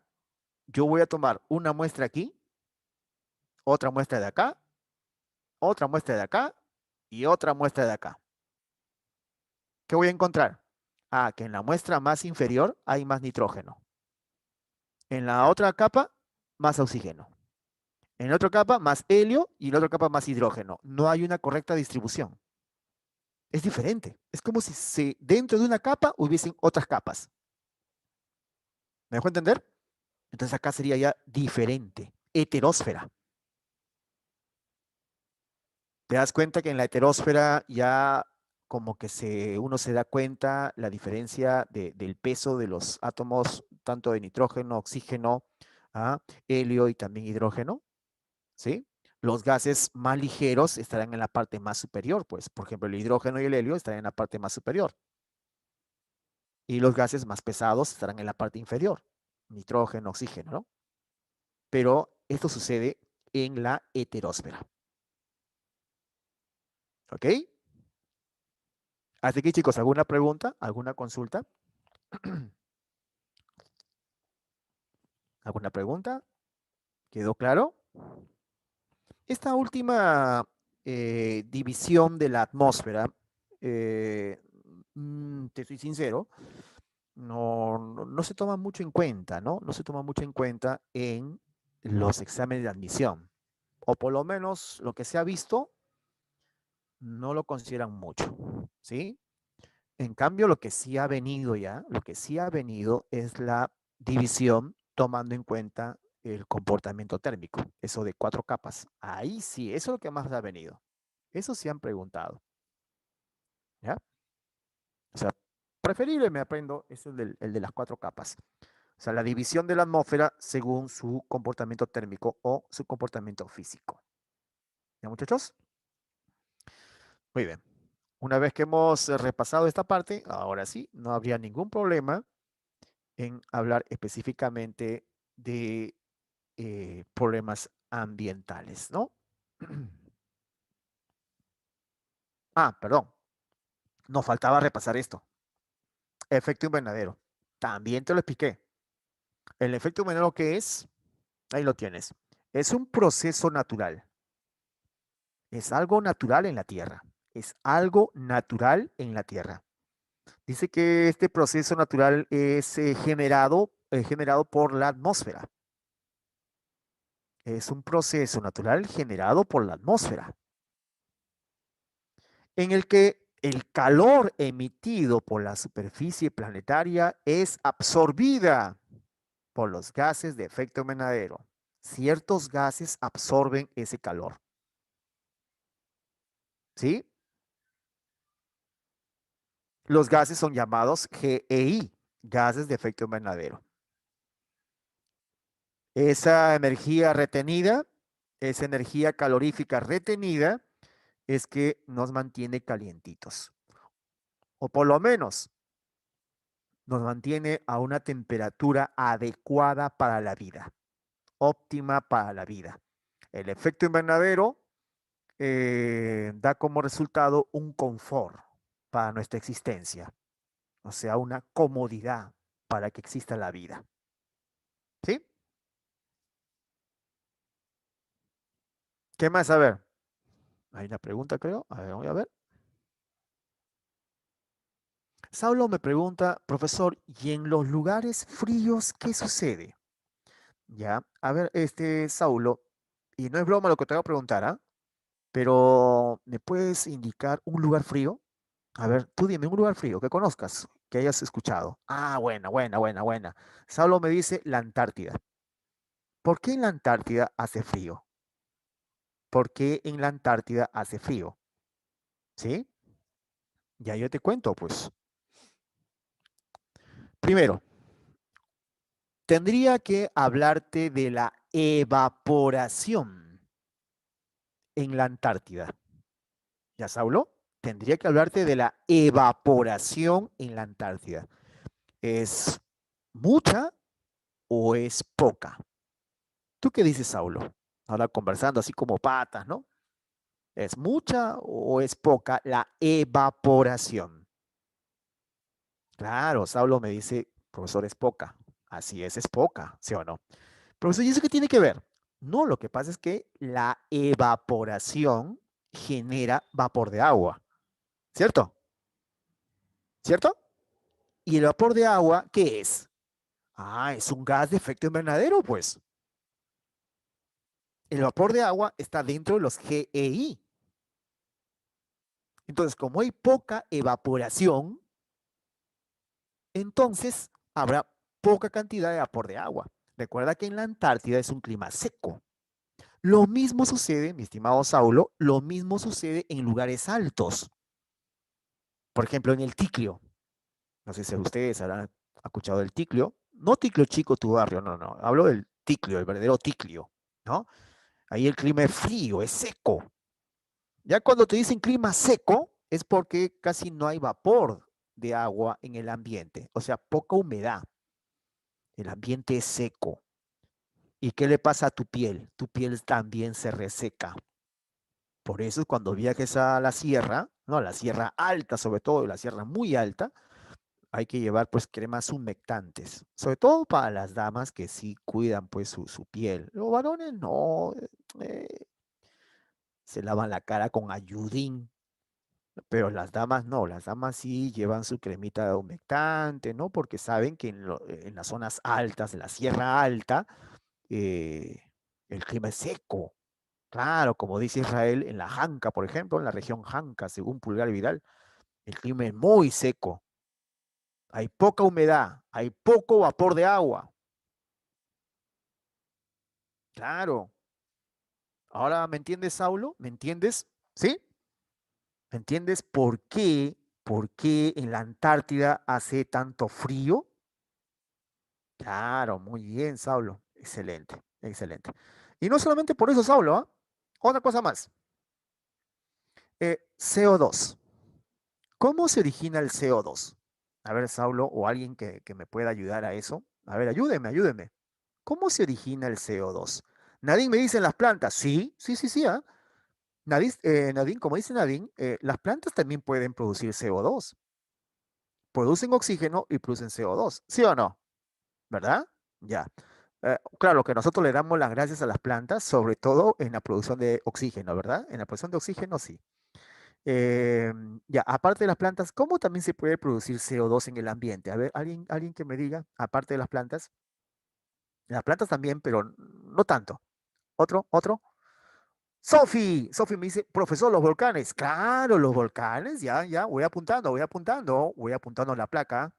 yo voy a tomar una muestra aquí, otra muestra de acá, otra muestra de acá y otra muestra de acá. ¿Qué voy a encontrar? Ah, que en la muestra más inferior hay más nitrógeno. En la otra capa, más oxígeno. En la otra capa, más helio y en la otra capa, más hidrógeno. No hay una correcta distribución. Es diferente. Es como si dentro de una capa hubiesen otras capas. ¿Me dejo entender? Entonces acá sería ya diferente. Heterósfera. Te das cuenta que en la heterósfera ya como que uno se da cuenta la diferencia del peso de los átomos, tanto de nitrógeno, oxígeno, helio y también hidrógeno, ¿sí? Los gases más ligeros estarán en la parte más superior, pues, por ejemplo, el hidrógeno y el helio estarán en la parte más superior. Y los gases más pesados estarán en la parte inferior, nitrógeno, oxígeno, ¿no? Pero esto sucede en la heterósfera. ¿Ok? Hasta aquí, chicos, ¿alguna pregunta? ¿Alguna consulta? ¿Alguna pregunta? ¿Quedó claro? Esta última división de la atmósfera, te soy sincero, no se toma mucho en cuenta, ¿no? No se toma mucho en cuenta en los exámenes de admisión. O por lo menos lo que se ha visto, no lo consideran mucho, ¿sí? En cambio, lo que sí ha venido ya, lo que sí ha venido es la división tomando en cuenta el comportamiento térmico, eso de 4 capas. Ahí sí, eso es lo que más ha venido. Eso sí han preguntado, ¿ya? O sea, preferible me aprendo es el de las 4 capas. O sea, la división de la atmósfera según su comportamiento térmico o su comportamiento físico. ¿Ya, muchachos? Muy bien. Una vez que hemos repasado esta parte, ahora sí, no habría ningún problema en hablar específicamente de problemas ambientales, ¿no? Perdón, nos faltaba repasar esto. Efecto invernadero. También te lo expliqué. El efecto invernadero, ¿qué es? Ahí lo tienes. Es un proceso natural. Es algo natural en la Tierra. Es algo natural en la Tierra. Dice que este proceso natural es generado por la atmósfera. Es un proceso natural generado por la atmósfera, en el que el calor emitido por la superficie planetaria es absorbida por los gases de efecto invernadero. Ciertos gases absorben ese calor. ¿Sí? Los gases son llamados GEI, gases de efecto invernadero. Esa energía retenida, esa energía calorífica retenida, es que nos mantiene calientitos. O por lo menos nos mantiene a una temperatura adecuada para la vida, óptima para la vida. El efecto invernadero da como resultado un confort para nuestra existencia, o sea, una comodidad para que exista la vida. ¿Sí? ¿Qué más? A ver, hay una pregunta, creo. A ver, voy a ver. Saulo me pregunta, profesor, ¿y en los lugares fríos qué sucede? Ya, a ver, Saulo, y no es broma lo que te voy a preguntar, ¿ah? Pero, ¿me puedes indicar un lugar frío? A ver, tú dime un lugar frío que conozcas, que hayas escuchado. Ah, buena, buena, buena, buena. Saulo me dice la Antártida. ¿Por qué en la Antártida hace frío? ¿Por qué en la Antártida hace frío? ¿Sí? Ya yo te cuento, pues. Primero, tendría que hablarte de la evaporación en la Antártida. ¿Ya, Saulo? Tendría que hablarte de la evaporación en la Antártida. ¿Es mucha o es poca? ¿Tú qué dices, Saulo? Ahora conversando así como patas, ¿no? ¿Es mucha o es poca la evaporación? Claro, Saulo me dice, profesor, es poca. Así es poca, ¿sí o no? Profesor, ¿y eso qué tiene que ver? No, lo que pasa es que la evaporación genera vapor de agua, ¿cierto? ¿Cierto? ¿Y el vapor de agua qué es? Ah, es un gas de efecto invernadero, pues. El vapor de agua está dentro de los GEI. Entonces, como hay poca evaporación, entonces habrá poca cantidad de vapor de agua. Recuerda que en la Antártida es un clima seco. Lo mismo sucede, mi estimado Saulo, lo mismo sucede en lugares altos. Por ejemplo, en el Ticlio. No sé si ustedes habrán escuchado del Ticlio. No Ticlio chico, tu barrio, no, no. Hablo del Ticlio, el verdadero Ticlio, ¿no? Ahí el clima es frío, es seco. Ya cuando te dicen clima seco, es porque casi no hay vapor de agua en el ambiente, o sea, poca humedad. El ambiente es seco. ¿Y qué le pasa a tu piel? Tu piel también se reseca. Por eso cuando viajes a la sierra, no, la sierra alta sobre todo, la sierra muy alta, hay que llevar pues cremas humectantes, sobre todo para las damas que sí cuidan pues su piel. Los varones no, eh, se lavan la cara con ayudín, pero las damas no, las damas sí llevan su cremita humectante, ¿no? Porque saben que en las zonas altas, en la sierra alta, eh, el clima es seco. Claro, como dice Israel, en la Janca, por ejemplo, en la región Janca, según Pulgar y Vidal, el clima es muy seco. Hay poca humedad, hay poco vapor de agua. Claro. Ahora, ¿me entiendes, Saulo? ¿Me entiendes? ¿Sí? ¿Me entiendes por qué en la Antártida hace tanto frío? Claro, muy bien, Saulo. Excelente, excelente. Y no solamente por eso, Saulo, ¿ah? Otra cosa más. CO2. ¿Cómo se origina el CO2? A ver, Saulo, o alguien que me pueda ayudar a eso. A ver, ayúdeme, ayúdeme. ¿Cómo se origina el CO2? Nadine me dice en las plantas. Sí, sí, sí, sí. ¿Ah? Nadine, como dice Nadine, las plantas también pueden producir CO2. Producen oxígeno y producen CO2. ¿Sí o no? ¿Verdad? Ya. Claro que nosotros le damos las gracias a las plantas, sobre todo en la producción de oxígeno, ¿verdad? En la producción de oxígeno, sí. Eh, ya, aparte de las plantas, ¿cómo también se puede producir CO2 en el ambiente? A ver, alguien que me diga, aparte de las plantas también, pero no tanto. Otro. Sofi me dice, profesor, los volcanes. Claro, los volcanes, ya, voy apuntando la placa.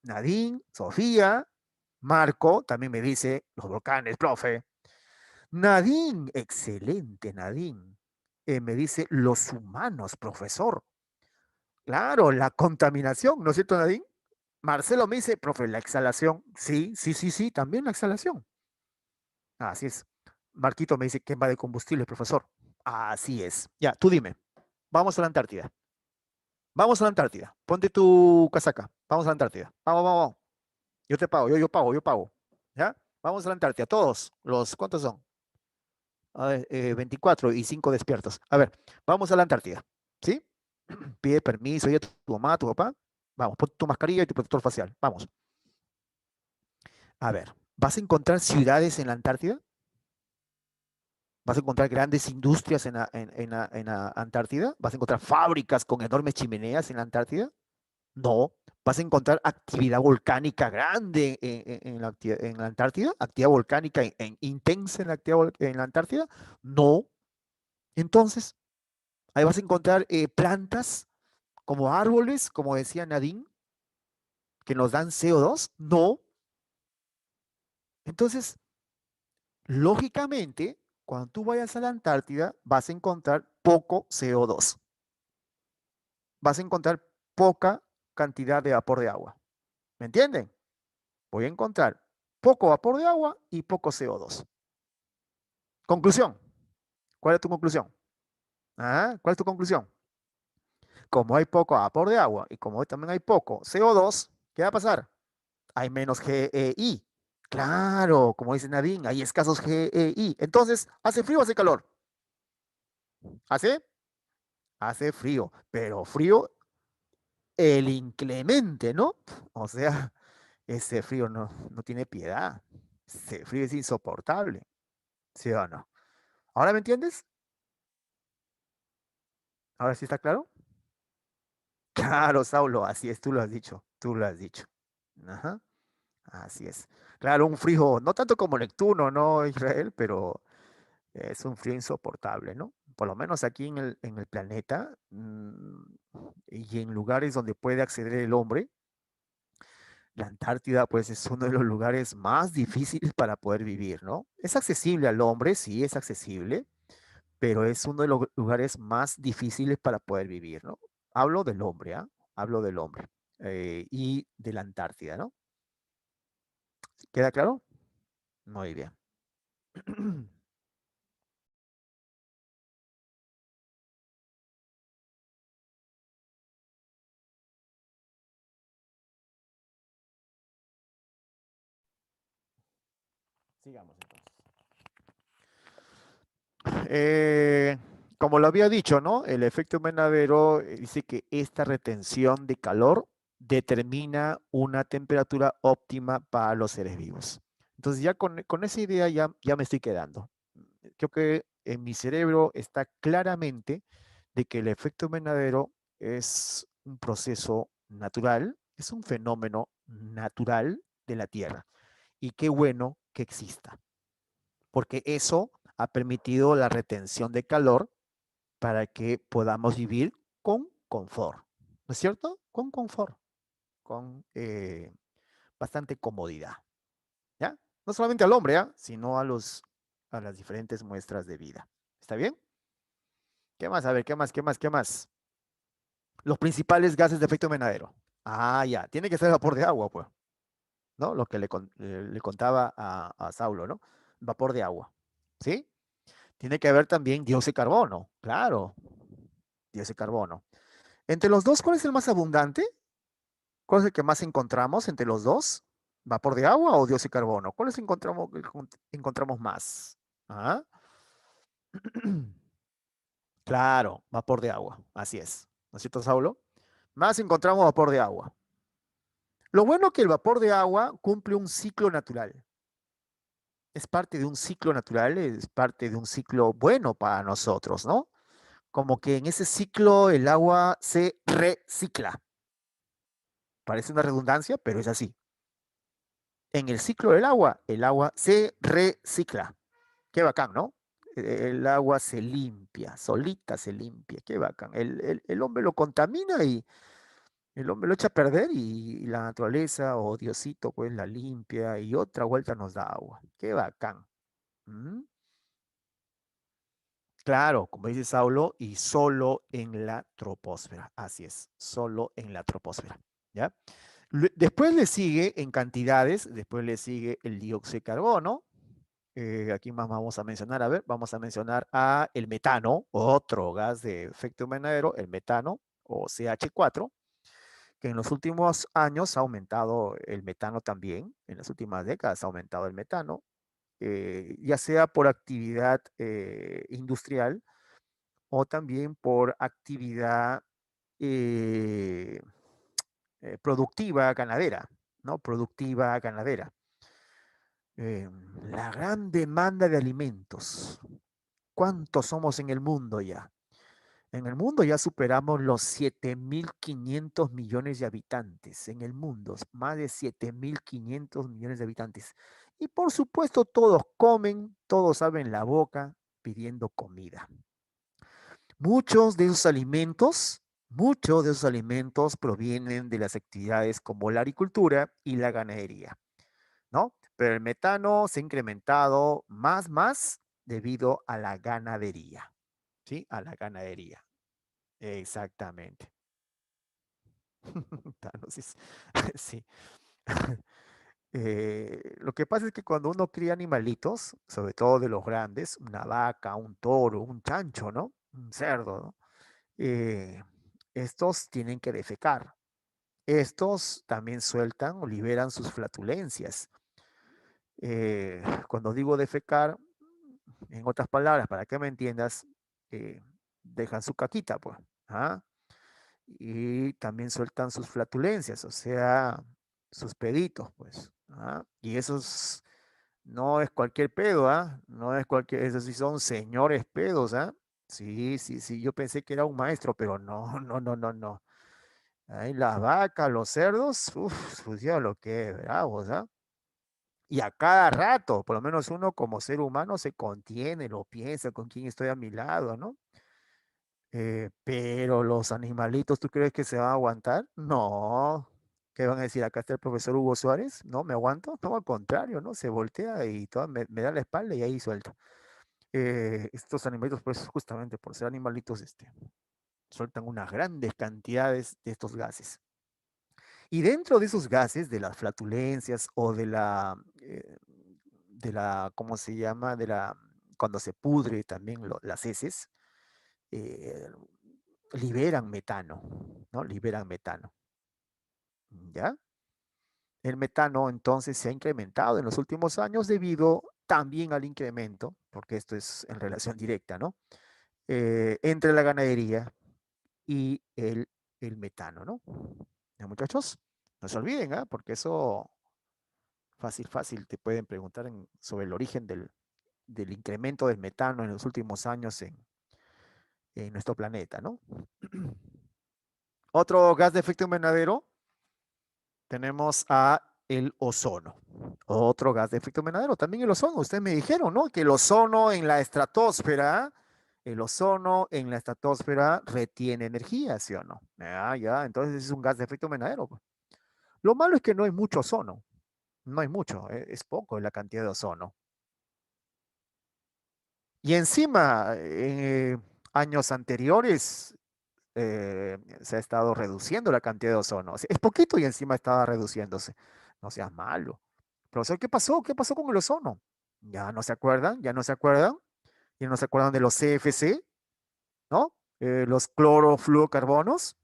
Nadine, Sofía, Marco, también me dice, los volcanes, profe. Nadine, excelente, Nadine. Me dice, los humanos, profesor. Claro, la contaminación, ¿no es cierto, Nadine? Marcelo me dice, profe, la exhalación. Sí, también la exhalación. Así es. Marquito me dice, quema de combustible, profesor. Así es. Ya, tú dime. Vamos a la Antártida. Vamos a la Antártida. Ponte tu casaca. Vamos a la Antártida. Vamos. Yo te pago, yo pago. ¿Ya? Vamos a la Antártida. Todos. ¿Cuántos son? A ver, 24 y 5 despiertos. A ver, vamos a la Antártida. ¿Sí? Pide permiso, ya tu mamá, tu papá. Vamos, pon tu mascarilla y tu protector facial. Vamos. A ver, ¿vas a encontrar ciudades en la Antártida? ¿Vas a encontrar grandes industrias en la Antártida? ¿Vas a encontrar fábricas con enormes chimeneas en la Antártida? No. ¿Vas a encontrar actividad volcánica grande en la Antártida? ¿Actividad volcánica intensa en la Antártida? No. Entonces, ahí vas a encontrar plantas como árboles, como decía Nadine, que nos dan CO2. No. Entonces, lógicamente, cuando tú vayas a la Antártida, vas a encontrar poco CO2. Vas a encontrar poca cantidad de vapor de agua. ¿Me entienden? Voy a encontrar poco vapor de agua y poco CO2. Conclusión. ¿Cuál es tu conclusión? ¿Cuál es tu conclusión? Como hay poco vapor de agua y como también hay poco CO2, ¿qué va a pasar? Hay menos GEI. Claro, como dice Nadine, hay escasos GEI. Entonces, ¿hace frío o hace calor? ¿Hace? Hace frío, pero frío el inclemente, ¿no? O sea, ese frío no tiene piedad. Ese frío es insoportable. ¿Sí o no? ¿Ahora me entiendes? ¿Ahora sí está claro? Claro, Saulo, así es, tú lo has dicho, tú lo has dicho. Ajá, así es. Claro, un frío, no tanto como Neptuno, ¿no, Israel? Pero es un frío insoportable, ¿no? Por lo menos aquí en el planeta y en lugares donde puede acceder el hombre, la Antártida, pues es uno de los lugares más difíciles para poder vivir, ¿no? Es accesible al hombre, sí, es accesible, pero es uno de los lugares más difíciles para poder vivir, ¿no? Hablo del hombre, ¿ah? Hablo del hombre y de la Antártida, ¿no? ¿Queda claro? Muy bien. Sigamos entonces. Eh, Como lo había dicho, ¿no? El efecto invernadero dice que esta retención de calor determina una temperatura óptima para los seres vivos. Entonces ya con esa idea ya me estoy quedando. Creo que en mi cerebro está claramente de que el efecto invernadero es un proceso natural, es un fenómeno natural de la Tierra. Y qué bueno que exista, porque eso ha permitido la retención de calor para que podamos vivir con confort, ¿no es cierto? Con confort, con bastante comodidad, ¿ya? No solamente al hombre, ¿ya? Sino a las diferentes muestras de vida. ¿Está bien? ¿Qué más? A ver, ¿qué más? Los principales gases de efecto invernadero. Ya, tiene que ser vapor de agua, pues, ¿no? Lo que le contaba a Saulo, ¿no? Vapor de agua, ¿sí? Tiene que haber también dióxido de carbono, claro, dióxido de carbono. Entre los dos, ¿cuál es el más abundante? ¿Cuál es el que más encontramos entre los dos? ¿Vapor de agua o dióxido de carbono? ¿Cuáles encontramos más? ¿Ah? Claro, vapor de agua, así es. ¿No es cierto, Saulo? Más encontramos vapor de agua. Lo bueno es que el vapor de agua cumple un ciclo natural. Es parte de un ciclo natural, es parte de un ciclo bueno para nosotros, ¿no? como que en ese ciclo el agua se recicla. Parece una redundancia, pero es así. En el ciclo del agua, el agua se recicla. Qué bacán, ¿no? El agua se limpia, solita se limpia, qué bacán. El hombre lo contamina y el hombre lo echa a perder y la naturaleza o Diosito pues la limpia y otra vuelta nos da agua. Qué bacán. ¿Mm? Claro, como dice Saulo, y solo en la troposfera. Así es, solo en la troposfera. ¿Ya? Después le sigue en cantidades, después le sigue el dióxido de carbono. Aquí más vamos a mencionar, a ver, vamos a mencionar a el metano, otro gas de efecto invernadero, el metano o CH4, que en los últimos años ha aumentado el metano también, en las últimas décadas ha aumentado el metano, ya sea por actividad industrial o también por actividad eh, productiva ganadera, ¿no? Productiva ganadera. La gran demanda de alimentos. ¿Cuántos somos en el mundo ya? En el mundo ya superamos los 7.500 millones de habitantes. En el mundo, más de 7.500 millones de habitantes. Y por supuesto, todos comen, todos abren la boca pidiendo comida. Muchos de esos alimentos provienen de las actividades como la agricultura y la ganadería, ¿no? Pero el metano se ha incrementado más debido a la ganadería, ¿sí? A la ganadería. Exactamente. Thanos, sí. Lo que pasa es que cuando uno cría animalitos, sobre todo de los grandes, una vaca, un toro, un chancho, ¿no? Un cerdo, ¿no? Eh, estos tienen que defecar. Estos también sueltan o liberan sus flatulencias. Cuando digo defecar, en otras palabras, para que me entiendas, eh, dejan su caquita, pues. ¿Ah? Y también sueltan sus flatulencias, o sea, sus peditos, pues. ¿Ah? Y esos no es cualquier pedo, ¿ah? No es cualquier, esos sí son señores pedos, ¿ah? Sí, sí, sí, yo pensé que era un maestro, pero no, no, no, no, no. Ahí las vacas, los cerdos, uff, pues ya lo que bravos, ¿ah? Y a cada rato, por lo menos uno como ser humano se contiene, lo piensa con quién estoy a mi lado, ¿no? Pero los animalitos, ¿tú crees que se van a aguantar? No. ¿Qué van a decir? Acá está el profesor Hugo Suárez. No, ¿me aguanto? No, al contrario, ¿no? Se voltea y me da la espalda y ahí suelta. Estos animalitos, pues justamente por ser animalitos, sueltan unas grandes cantidades de estos gases. Y dentro de esos gases, de las flatulencias o ¿cómo se llama? Cuando se pudre también las heces, eh, liberan metano, ¿no? Liberan metano, ¿ya? El metano entonces se ha incrementado en los últimos años debido también al incremento, porque esto es en relación directa, ¿no? Entre la ganadería y el metano, ¿no? ¿Ya, muchachos? No se olviden, ¿ah? Porque eso fácil te pueden preguntar sobre el origen del incremento del metano en los últimos años en nuestro planeta, ¿no? Otro gas de efecto invernadero, tenemos a el ozono. Otro gas de efecto invernadero, también el ozono. Ustedes me dijeron, ¿no? Que el ozono en la estratosfera retiene energía, ¿sí o no? Ya, entonces es un gas de efecto invernadero, pues. Lo malo es que no hay mucho ozono. No hay mucho, es poco la cantidad de ozono. Y encima, años anteriores, se ha estado reduciendo la cantidad de ozono. O sea, es poquito y encima estaba reduciéndose. No seas malo. Profesor, ¿qué pasó? ¿Qué pasó con el ozono? ¿Ya no se acuerdan? ¿Ya no se acuerdan? ¿Ya no se acuerdan de los CFC? ¿No? Los clorofluorocarbonados,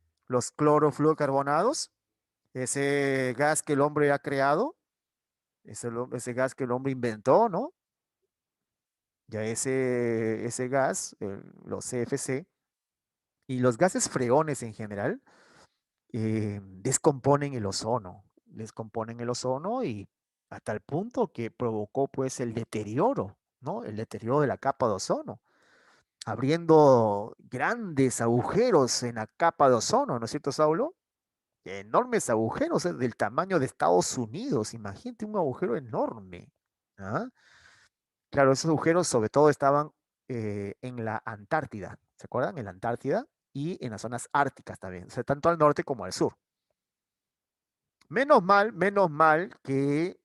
ese gas que el hombre ha creado, ese gas que el hombre inventó, ¿no? Ya ese gas, los CFC, y los gases freones en general, descomponen el ozono y hasta el punto que provocó pues el deterioro, ¿no? El deterioro de la capa de ozono. abriendo grandes agujeros en la capa de ozono, ¿no es cierto, Saulo? Enormes agujeros, del tamaño de Estados Unidos. Imagínate un agujero enorme. ¿Ah? Claro, esos agujeros sobre todo estaban en la Antártida, ¿se acuerdan? En la Antártida y en las zonas árticas también, o sea, tanto al norte como al sur. Menos mal que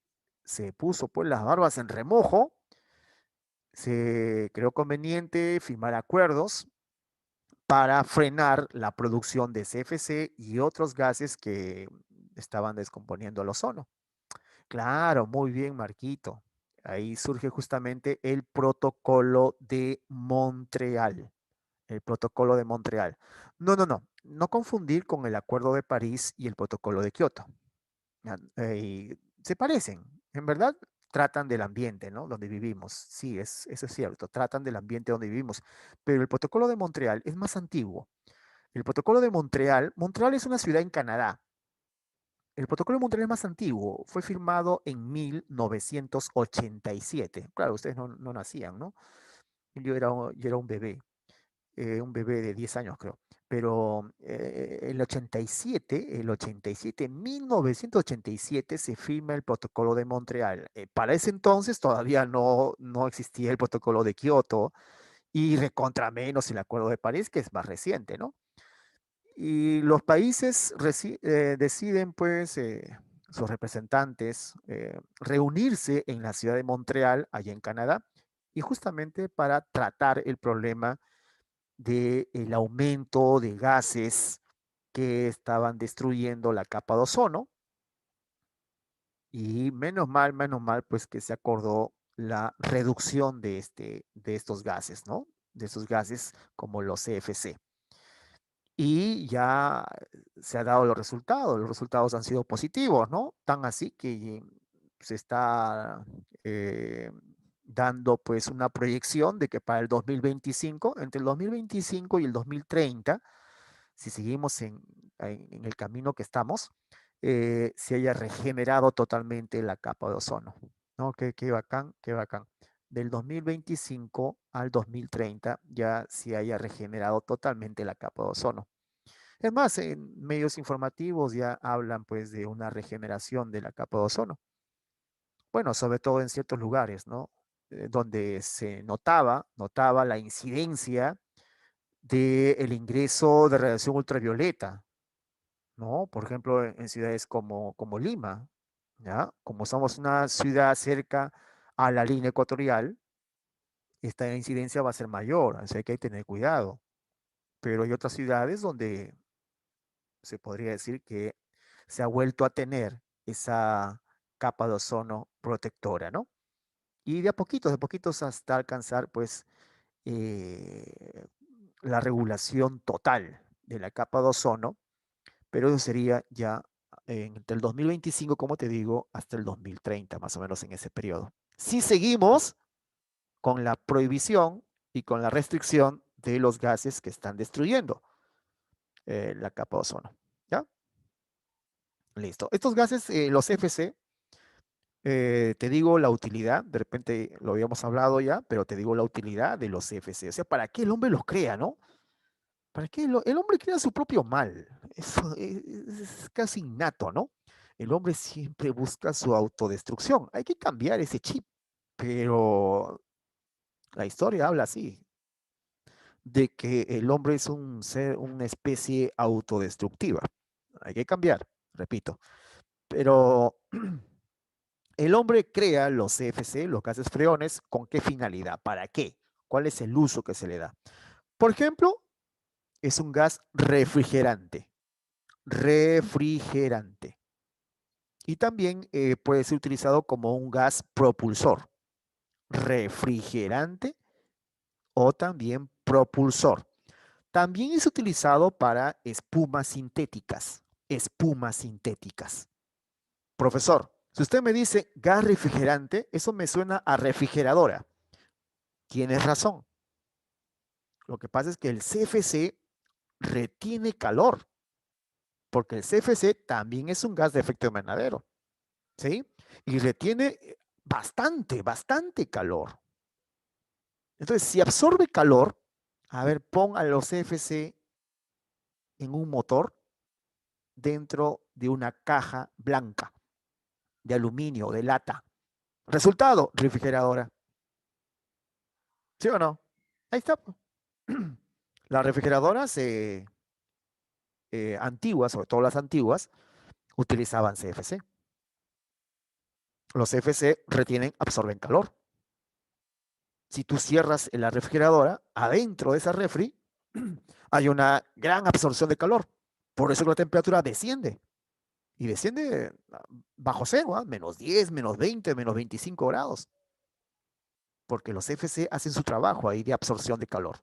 se puso pues las barbas en remojo, se creó conveniente firmar acuerdos para frenar la producción de CFC y otros gases que estaban descomponiendo el ozono. Claro, muy bien, Marquito. Ahí surge justamente el protocolo de Montreal. El protocolo de Montreal. No confundir con el Acuerdo de París y el protocolo de Kioto. Se parecen, en verdad tratan del ambiente, ¿no? Donde vivimos. Sí, eso es cierto, tratan del ambiente donde vivimos. Pero el protocolo de Montreal es más antiguo. El protocolo de Montreal, Montreal es una ciudad en Canadá. El protocolo de Montreal es más antiguo, fue firmado en 1987. Claro, ustedes no nacían, ¿no? Yo era un bebé de 10 años, creo. Pero el 87, 1987 se firma el protocolo de Montreal. Para ese entonces todavía no existía el protocolo de Kioto y recontra menos el Acuerdo de París, que es más reciente, ¿no? Y los países deciden, pues, sus representantes, reunirse en la ciudad de Montreal, allá en Canadá, y justamente para tratar el problema del aumento de gases que estaban destruyendo la capa de ozono. Y menos mal, pues que se acordó la reducción de estos gases, ¿no? De esos gases como los CFC. Y ya se han dado los resultados han sido positivos, ¿no? Tan así que se está dando pues una proyección de que para el 2025, entre el 2025 y el 2030, si seguimos en el camino que estamos, se haya regenerado totalmente la capa de ozono, ¿no? Qué bacán, qué bacán. Del 2025 al 2030 ya se haya regenerado totalmente la capa de ozono. Es más, en medios informativos ya hablan pues de una regeneración de la capa de ozono. Bueno, sobre todo en ciertos lugares, ¿no? Donde se notaba la incidencia del ingreso de radiación ultravioleta, ¿no? Por ejemplo, en ciudades como Lima, ¿ya? Como somos una ciudad cerca a la línea ecuatorial, esta incidencia va a ser mayor, así que hay que tener cuidado. Pero hay otras ciudades donde se podría decir que se ha vuelto a tener esa capa de ozono protectora, ¿no? Y de poquitos hasta alcanzar, pues, eh, la regulación total de la capa de ozono, pero eso sería ya entre el 2025, como te digo, hasta el 2030, más o menos en ese periodo. Si seguimos con la prohibición y con la restricción de los gases que están destruyendo la capa de ozono, ¿ya? Listo. Estos gases, los FC, te digo la utilidad, de repente lo habíamos hablado ya, pero te digo la utilidad de los CFC. O sea, ¿para qué el hombre los crea, no? ¿Para qué el hombre crea su propio mal? Eso es casi innato, ¿no? El hombre siempre busca su autodestrucción. Hay que cambiar ese chip, pero la historia habla así, de que el hombre es un ser, una especie autodestructiva. Hay que cambiar, repito. Pero el hombre crea los CFC, los gases freones, ¿con qué finalidad? ¿Para qué? ¿Cuál es el uso que se le da? Por ejemplo, es un gas refrigerante. Refrigerante. Y también puede ser utilizado como un gas propulsor. Refrigerante o también propulsor. También es utilizado para espumas sintéticas. Espumas sintéticas. Profesor, si usted me dice gas refrigerante, eso me suena a refrigeradora. Tienes razón. Lo que pasa es que el CFC retiene calor, porque el CFC también es un gas de efecto invernadero, ¿sí? Y retiene bastante calor. Entonces, si absorbe calor, A ver, pon a los CFC en un motor dentro de una caja blanca de aluminio, de lata. Resultado, refrigeradora. ¿Sí o no? Ahí está. Las refrigeradoras antiguas, sobre todo las antiguas, utilizaban CFC. Los CFC retienen, absorben calor. Si tú cierras la refrigeradora, adentro de esa refri hay una gran absorción de calor. Por eso la temperatura desciende. Y desciende bajo cero, ¿eh? Menos 10, menos 20, menos 25 grados. Porque los CFC hacen su trabajo ahí de absorción de calor.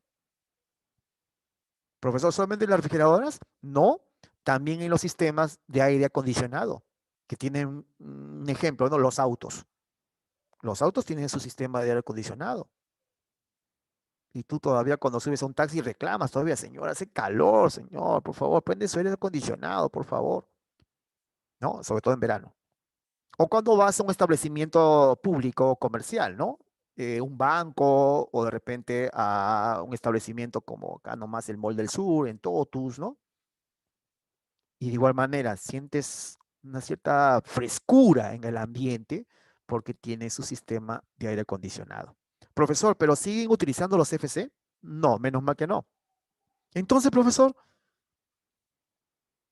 Profesor, ¿solamente en las refrigeradoras? No, también en los sistemas de aire acondicionado, que tienen un ejemplo, ¿no? Los autos. Los autos tienen su sistema de aire acondicionado. Y tú todavía cuando subes a un taxi reclamas todavía, señor, hace calor, señor, por favor, prende su aire acondicionado, por favor. ¿No? Sobre todo en verano. O cuando vas a un establecimiento público comercial, ¿no? Un banco o de repente a un establecimiento como acá nomás el Mall del Sur, en Totus, ¿no? Y de igual manera sientes una cierta frescura en el ambiente porque tiene su sistema de aire acondicionado. Profesor, ¿pero siguen utilizando los FC? No, menos mal que no. Entonces, profesor,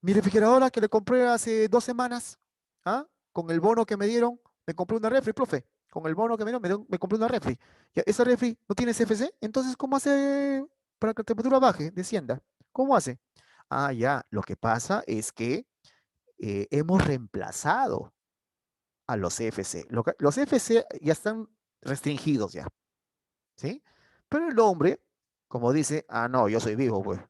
mi refrigeradora que le compré hace 2 semanas, ¿ah? Con el bono que me dieron, me compré una refri, profe. Con el bono que me dieron, me compré una refri. Ya, esa refri no tiene CFC, entonces, ¿cómo hace para que la temperatura baje, descienda? ¿Cómo hace? Ah, ya, lo que pasa es que hemos reemplazado a los CFC. Los CFC ya están restringidos ya, ¿sí? Pero el hombre, como dice, ah, no, yo soy vivo, pues.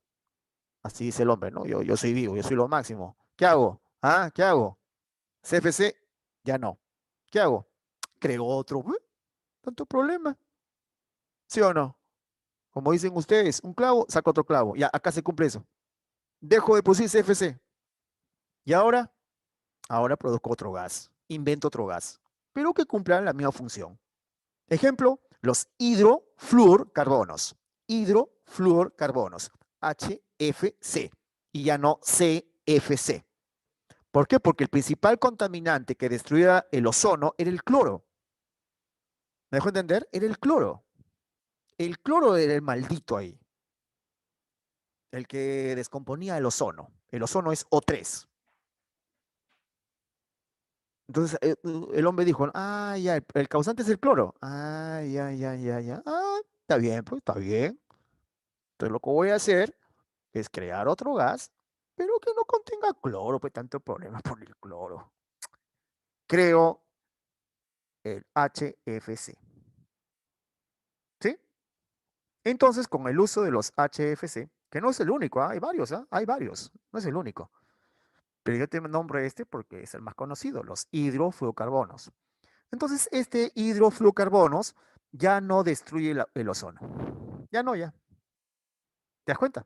Así dice el hombre, ¿no? Yo soy vivo, yo soy lo máximo. ¿Qué hago? ¿Ah? ¿Qué hago? CFC, ya no. ¿Qué hago? Creo otro. ¿Tanto problema? ¿Sí o no? Como dicen ustedes, un clavo, saca otro clavo. Ya, acá se cumple eso. Dejo de producir CFC. ¿Y ahora? Ahora produzco otro gas. Invento otro gas. Pero que cumpla la misma función. Ejemplo, los hidrofluorcarbonos. Hidrofluorcarbonos. HFC. Y ya no CFC. ¿Por qué? Porque el principal contaminante que destruía el ozono era el cloro. ¿Me dejó entender? Era el cloro. El cloro era el maldito ahí. El que descomponía el ozono. El ozono es O3. Entonces el hombre dijo, ah, ya, el causante es el cloro. Ah, ya, ya, ya, ya. Ah, está bien, pues está bien. Entonces lo que voy a hacer es crear otro gas, pero que no contenga cloro, pues tanto problema por el cloro. Creo el HFC. ¿Sí? Entonces, con el uso de los HFC, que no es el único, hay varios, hay varios, no es el único. Pero yo te nombro este porque es el más conocido, los hidrofluorocarbonos. Entonces, este hidrofluorocarbonos ya no destruye el ozono. Ya no, ya. ¿Te das cuenta?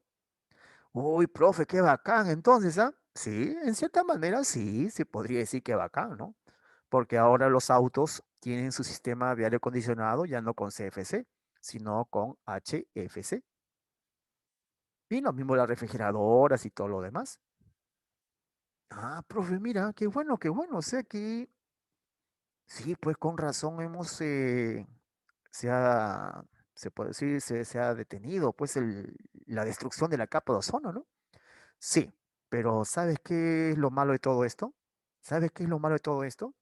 Uy, profe, qué bacán. Entonces, ¿ah? Sí, en cierta manera sí, se podría decir que bacán, ¿no? Porque ahora los autos tienen su sistema de aire acondicionado ya no con CFC, sino con HFC. Y lo mismo las refrigeradoras y todo lo demás. Ah, profe, mira, qué bueno, qué bueno. O sea que sí, pues con razón hemos, se ha, se puede decir, se ha detenido, pues, la destrucción de la capa de ozono, ¿no? Sí, pero ¿sabes qué es lo malo de todo esto? ¿Sabes qué es lo malo de todo esto?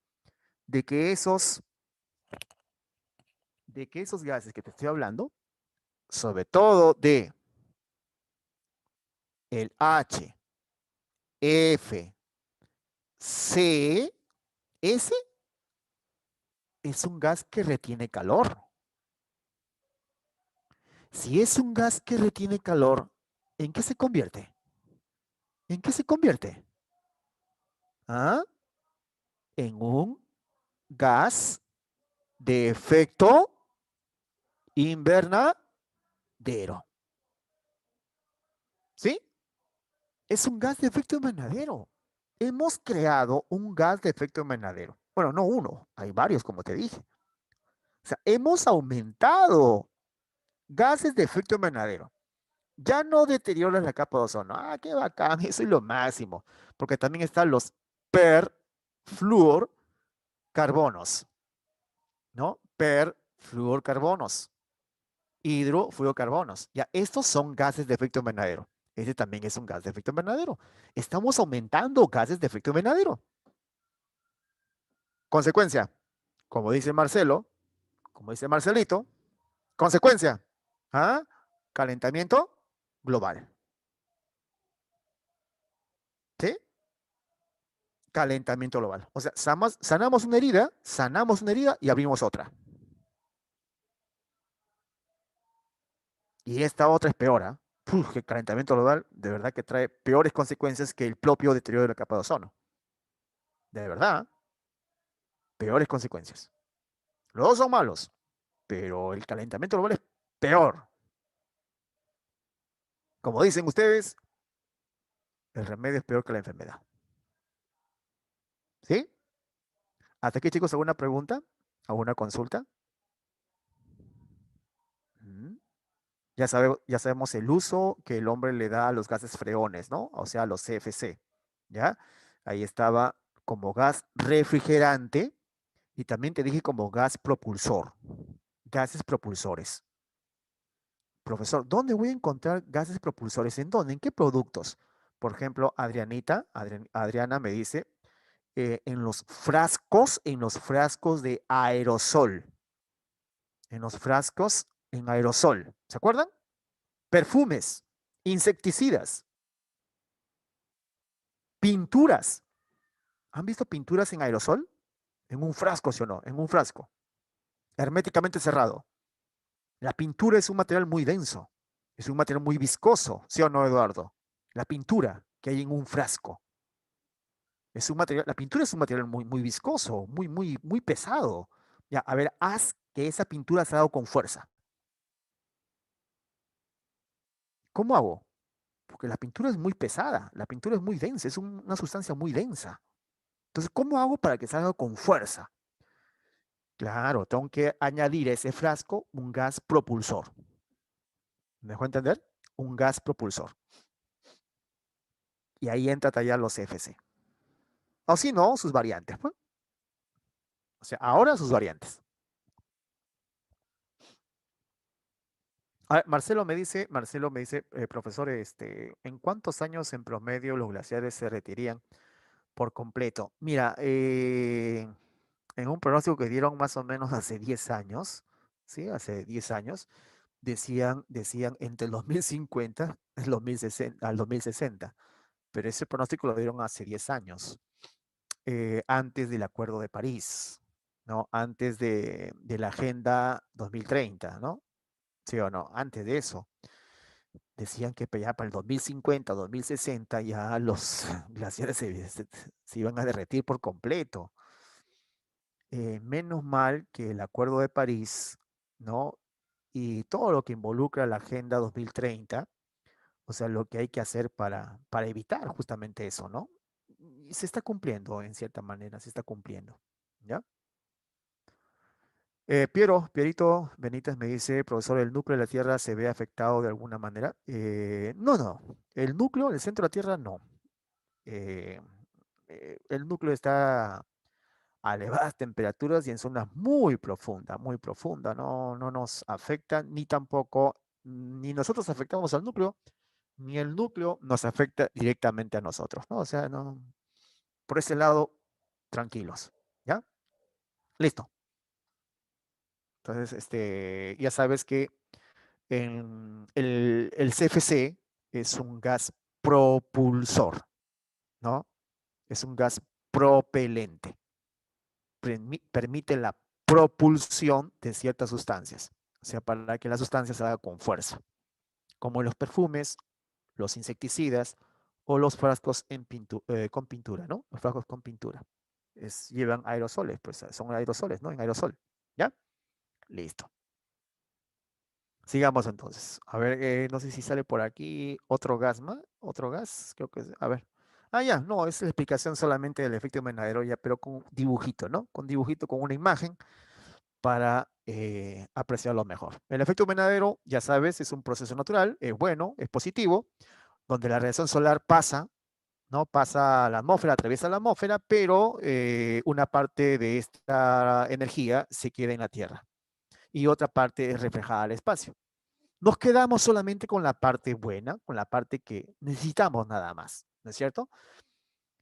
De que esos, de que esos gases que te estoy hablando, sobre todo de el H, F, C, S, es un gas que retiene calor. Si es un gas que retiene calor, ¿en qué se convierte? ¿En qué se convierte? ¿Ah? En un gas de efecto invernadero. ¿Sí? Es un gas de efecto invernadero. Hemos creado un gas de efecto invernadero. Bueno, no uno, hay varios, como te dije. O sea, hemos aumentado gases de efecto invernadero. ya no deterioras la capa de ozono. Ah, qué bacán, eso es lo máximo. Porque también están los perfluorcarbonos, ¿no? Perfluorcarbonos, hidrofluorocarbonos. Ya, estos son gases de efecto invernadero. Ese también es un gas de efecto invernadero. Estamos aumentando gases de efecto invernadero. Consecuencia, como dice Marcelo, como dice Marcelito, consecuencia, ¿ah? Calentamiento global. ¿Sí? Calentamiento global. O sea, sanamos una herida y abrimos otra. Y esta otra es peor, ¿ah? Que el calentamiento global de verdad que trae peores consecuencias que el propio deterioro de la capa de ozono. De verdad, peores consecuencias. Los dos son malos, pero el calentamiento global es peor. Como dicen ustedes, el remedio es peor que la enfermedad. ¿Sí? ¿Hasta aquí, chicos, alguna pregunta? ¿Alguna consulta? Ya sabemos el uso que el hombre le da a los gases freones, ¿no? O sea, los CFC, ¿ya? Ahí estaba como gas refrigerante y también te dije como gas propulsor, gases propulsores. Profesor, ¿dónde voy a encontrar gases propulsores? ¿En dónde? ¿En qué productos? Por ejemplo, Adriana me dice, en los frascos de aerosol, en los frascos en aerosol, ¿se acuerdan? Perfumes, insecticidas, pinturas. ¿Han visto pinturas en aerosol? En un frasco, ¿sí o no? En un frasco, herméticamente cerrado. La pintura es un material muy denso, es un material muy viscoso, ¿sí o no, Eduardo? La pintura que hay en un frasco es un material, la pintura es un material muy viscoso, muy pesado. Ya, a ver, haz que esa pintura se haga con fuerza. ¿Cómo hago? Porque la pintura es muy pesada, la pintura es muy densa, es una sustancia muy densa. Entonces, ¿cómo hago para que salga con fuerza? Claro, tengo que añadir a ese frasco un gas propulsor. ¿Me dejó entender? Un gas propulsor. Y ahí entra a tallar los CFC. O si no, sus variantes. ¿Pues? O sea, ahora sus variantes. A ver, Marcelo me dice, profesor, ¿en cuántos años en promedio los glaciares se retirían por completo? Mira, en un pronóstico que dieron más o menos hace 10 años, ¿sí? Hace 10 años, decían entre el 2050 el 2060, al 2060, pero ese pronóstico lo dieron hace 10 años, antes del Acuerdo de París, ¿no? Antes de la Agenda 2030, ¿no? ¿Sí o no? Antes de eso. Decían que ya para el 2050, 2060, ya los glaciares se iban a derretir por completo. Menos mal que el Acuerdo de París, ¿no? Y todo lo que involucra la Agenda 2030, o sea, lo que hay que hacer para evitar justamente eso, ¿no? Y se está cumpliendo, en cierta manera, se está cumpliendo, ¿ya? Pierito Benítez me dice, profesor, ¿el núcleo de la Tierra se ve afectado de alguna manera? No, el núcleo, el centro de la Tierra, no. Eh, el núcleo está a elevadas temperaturas y en zonas muy profunda, no nos afecta, ni tampoco, ni nosotros afectamos al núcleo, ni el núcleo nos afecta directamente a nosotros, ¿no? O sea, no, por ese lado, tranquilos, ¿ya? Listo. Entonces, ya sabes que el CFC es un gas propulsor, ¿no? Es un gas propelente. Permite la propulsión de ciertas sustancias, o sea, para que la sustancia se haga con fuerza, como los perfumes, los insecticidas o los frascos con pintura, ¿no? Los frascos con pintura. Llevan aerosoles, pues son aerosoles, ¿no? En aerosol, ¿ya? Listo. Sigamos entonces. A ver, no sé si sale por aquí otro gas más. Otro gas, creo que es. A ver. Ah, ya, no, es la explicación solamente del efecto invernadero, ya, pero con dibujito, ¿no? Con dibujito, con una imagen, para apreciarlo mejor. El efecto invernadero, ya sabes, es un proceso natural, es bueno, es positivo, donde la radiación solar pasa, ¿no? Pasa a la atmósfera, atraviesa la atmósfera, pero una parte de esta energía se queda en la Tierra y otra parte es reflejada al espacio. Nos quedamos solamente con la parte buena, con la parte que necesitamos nada más, ¿no es cierto?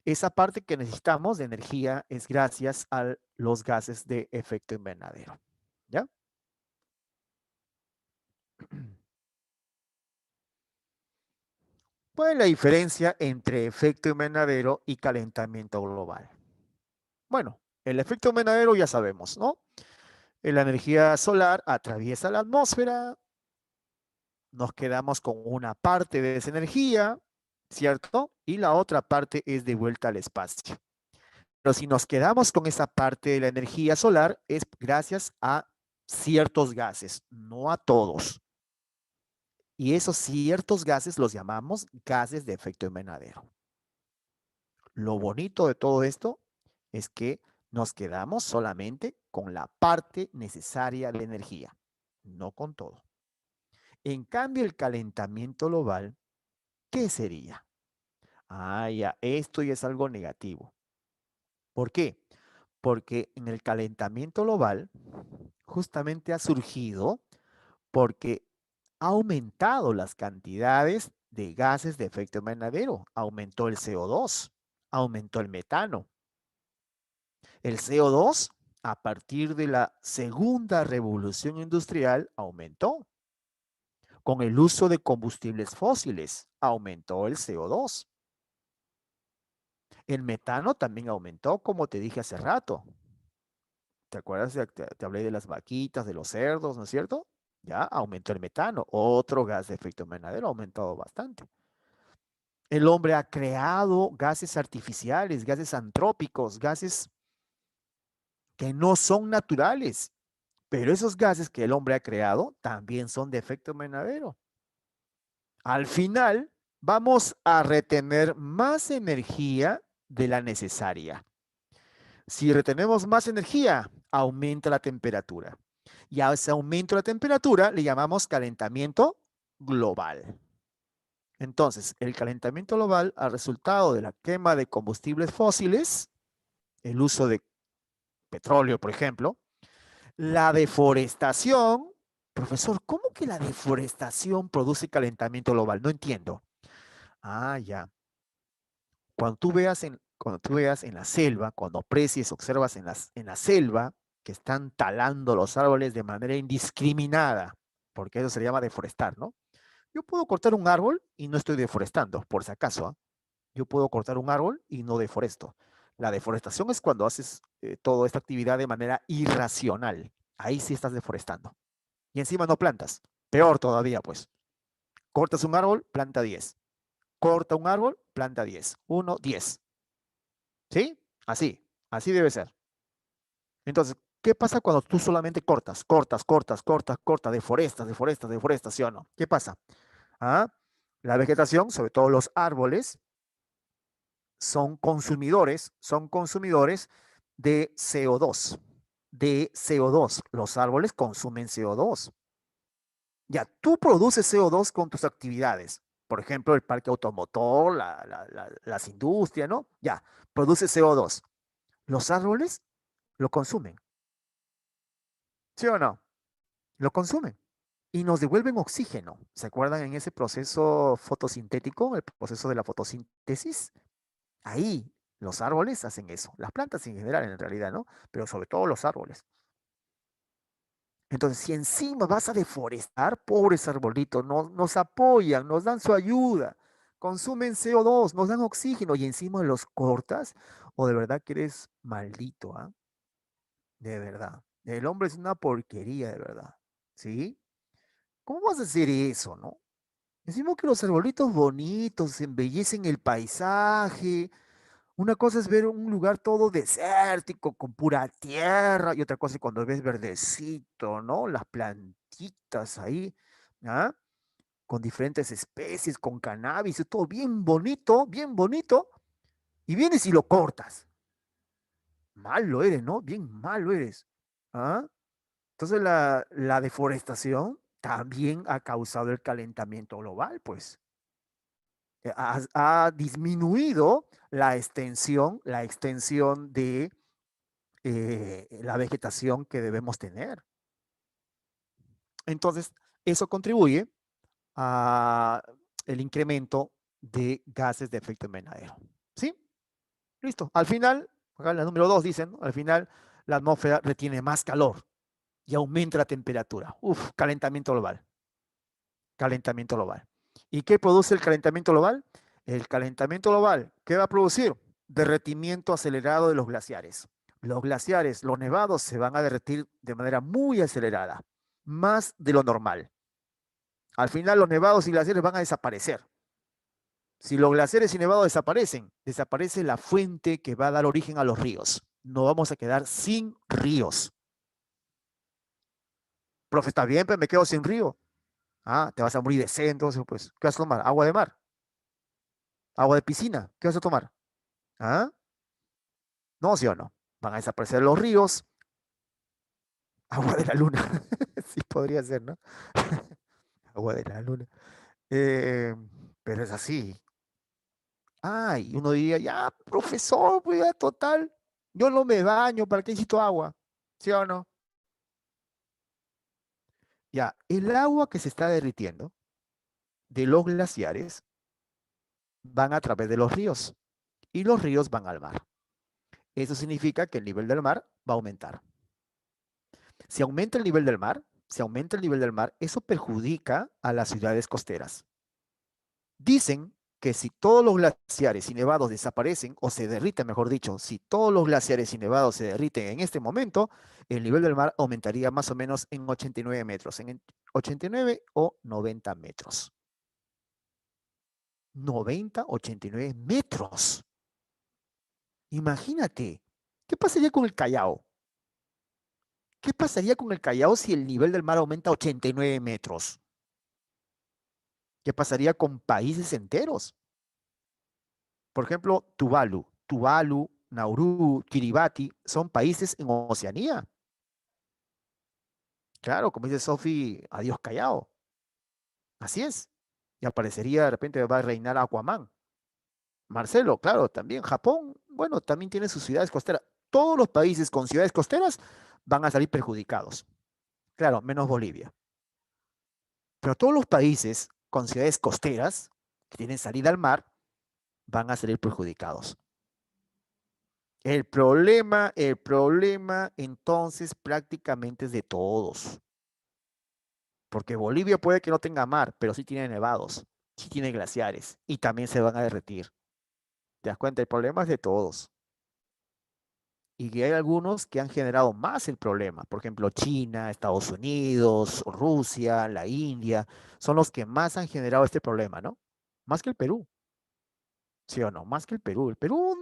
Esa parte que necesitamos de energía es gracias a los gases de efecto invernadero, ¿ya? ¿Cuál es la diferencia entre efecto invernadero y calentamiento global? Bueno, el efecto invernadero ya sabemos, ¿no? La energía solar atraviesa la atmósfera, nos quedamos con una parte de esa energía, ¿cierto? Y la otra parte es de vuelta al espacio. Pero si nos quedamos con esa parte de la energía solar es gracias a ciertos gases, no a todos. Y esos ciertos gases los llamamos gases de efecto invernadero. Lo bonito de todo esto es que nos quedamos solamente con la parte necesaria de energía, no con todo. En cambio, el calentamiento global, ¿qué sería? Ah, ya, esto ya es algo negativo. ¿Por qué? Porque en el calentamiento global justamente ha surgido porque ha aumentado las cantidades de gases de efecto invernadero. Aumentó el CO2, aumentó el metano. El CO2, a partir de la segunda revolución industrial, aumentó. Con el uso de combustibles fósiles, aumentó el CO2. El metano también aumentó, como te dije hace rato. ¿Te acuerdas? Te hablé de las vaquitas, de los cerdos, ¿no es cierto? Ya aumentó el metano, otro gas de efecto invernadero, ha aumentado bastante. El hombre ha creado gases artificiales, gases antrópicos, gases que no son naturales, pero esos gases que el hombre ha creado también son de efecto invernadero. Al final, vamos a retener más energía de la necesaria. Si retenemos más energía, aumenta la temperatura. Y a ese aumento de la temperatura le llamamos calentamiento global. Entonces, el calentamiento global, al resultado de la quema de combustibles fósiles, el uso de petróleo, por ejemplo, la deforestación. Profesor, ¿cómo que la deforestación produce calentamiento global? No entiendo. Ah, ya. Cuando tú veas en la selva, cuando aprecies, observas en la selva que están talando los árboles de manera indiscriminada, porque eso se llama deforestar, ¿no? Yo puedo cortar un árbol y no estoy deforestando, por si acaso, ¿eh? Yo puedo cortar un árbol y no deforesto. La deforestación es cuando haces toda esta actividad de manera irracional. Ahí sí estás deforestando. Y encima no plantas. Peor todavía, pues. Cortas un árbol, planta 10. Corta un árbol, planta 10. 1, 10. ¿Sí? Así debe ser. Entonces, ¿qué pasa cuando tú solamente cortas, deforestas, ¿sí o no? ¿Qué pasa? ¿Ah? La vegetación, sobre todo los árboles, son consumidores de CO2, de CO2. Los árboles consumen CO2. Ya, tú produces CO2 con tus actividades. Por ejemplo, el parque automotor, las industrias, ¿no? Ya, produce CO2. Los árboles lo consumen. ¿Sí o no? Lo consumen. Y nos devuelven oxígeno. ¿Se acuerdan en ese proceso fotosintético, el proceso de la fotosíntesis? Ahí los árboles hacen eso. Las plantas en general, en realidad, ¿no? Pero sobre todo los árboles. Entonces, si encima vas a deforestar, pobres arbolitos, nos apoyan, nos dan su ayuda, consumen CO2, nos dan oxígeno y encima los cortas, o de verdad que eres maldito, ¿ah? De verdad. El hombre es una porquería, de verdad. ¿Sí? ¿Cómo vas a hacer eso, no? Decimos que los arbolitos bonitos embellecen el paisaje. Una cosa es ver un lugar todo desértico, con pura tierra, y otra cosa es cuando ves verdecito, ¿no? Las plantitas ahí, ¿ah? Con diferentes especies, con cannabis, y todo bien bonito, y vienes y lo cortas. Malo eres, ¿no? Bien malo eres. ¿Ah? Entonces la deforestación también ha causado el calentamiento global, pues. Ha disminuido la extensión de la vegetación que debemos tener. Entonces, eso contribuye a el incremento de gases de efecto invernadero. ¿Sí? Listo. Al final, acá en la número 2 dicen, ¿no? Al final la atmósfera retiene más calor y aumenta la temperatura. Uf, calentamiento global. Calentamiento global. ¿Y qué produce el calentamiento global? El calentamiento global, ¿qué va a producir? Derretimiento acelerado de los glaciares. Los glaciares, los nevados se van a derretir de manera muy acelerada, más de lo normal. Al final los nevados y glaciares van a desaparecer. Si los glaciares y nevados desaparecen, desaparece la fuente que va a dar origen a los ríos. No vamos a quedar sin ríos. Profe, está bien, pero me quedo sin río. Ah, te vas a morir de sed, entonces, pues, ¿qué vas a tomar? Agua de mar, agua de piscina, ¿qué vas a tomar? ¿Ah? No, sí o no. Van a desaparecer los ríos, agua de la luna. Sí, podría ser, ¿no? Agua de la luna. Eh, pero es así. Ay, uno diría, ya, profesor, pues ya, total, yo no me baño, ¿para qué necesito agua? ¿Sí o no? Ya, el agua que se está derritiendo de los glaciares van a través de los ríos y los ríos van al mar. Eso significa que el nivel del mar va a aumentar. Si aumenta el nivel del mar, si aumenta el nivel del mar, eso perjudica a las ciudades costeras. Dicen que si todos los glaciares y nevados desaparecen, o se derriten, mejor dicho, si todos los glaciares y nevados se derriten en este momento, el nivel del mar aumentaría más o menos en 89 metros, en 89 o 90 metros. 90, 89 metros. Imagínate, ¿qué pasaría con el Callao? ¿Qué pasaría con el Callao si el nivel del mar aumenta a 89 metros? ¿Qué pasaría con países enteros? Por ejemplo, Tuvalu, Nauru, Kiribati, son países en Oceanía. Claro, como dice Sophie, adiós Callao. Así es. Y aparecería, de repente va a reinar Aquaman. Marcelo, claro, también Japón, bueno, también tiene sus ciudades costeras. Todos los países con ciudades costeras van a salir perjudicados. Claro, menos Bolivia. Pero todos los países con ciudades costeras que tienen salida al mar van a salir perjudicados. El problema entonces prácticamente es de todos. Porque Bolivia puede que no tenga mar, pero sí tiene nevados, sí tiene glaciares y también se van a derretir. ¿Te das cuenta? El problema es de todos. Y que hay algunos que han generado más el problema. Por ejemplo, China, Estados Unidos, Rusia, la India, son los que más han generado este problema, ¿no? Más que el Perú, ¿sí o no? Más que el Perú. El Perú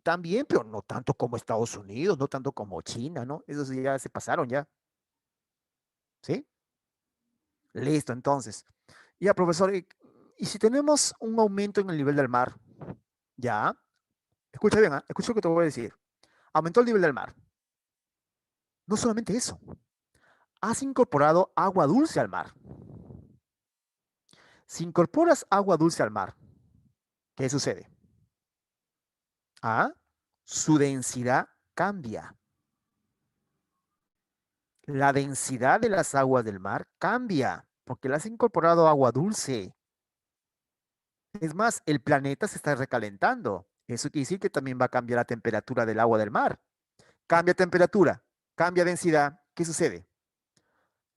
también, pero no tanto como Estados Unidos, no tanto como China, ¿no? Esos ya se pasaron ya, ¿sí? Listo, entonces. Ya, profesor, y si tenemos un aumento en el nivel del mar, ya, escucha bien, ¿eh? Escucha lo que te voy a decir. Aumentó el nivel del mar. No solamente eso, has incorporado agua dulce al mar. Si incorporas agua dulce al mar, ¿qué sucede? Ah, su densidad cambia. La densidad de las aguas del mar cambia porque le has incorporado agua dulce. Es más, el planeta se está recalentando. Eso quiere decir que también va a cambiar la temperatura del agua del mar. Cambia temperatura, cambia densidad. ¿Qué sucede?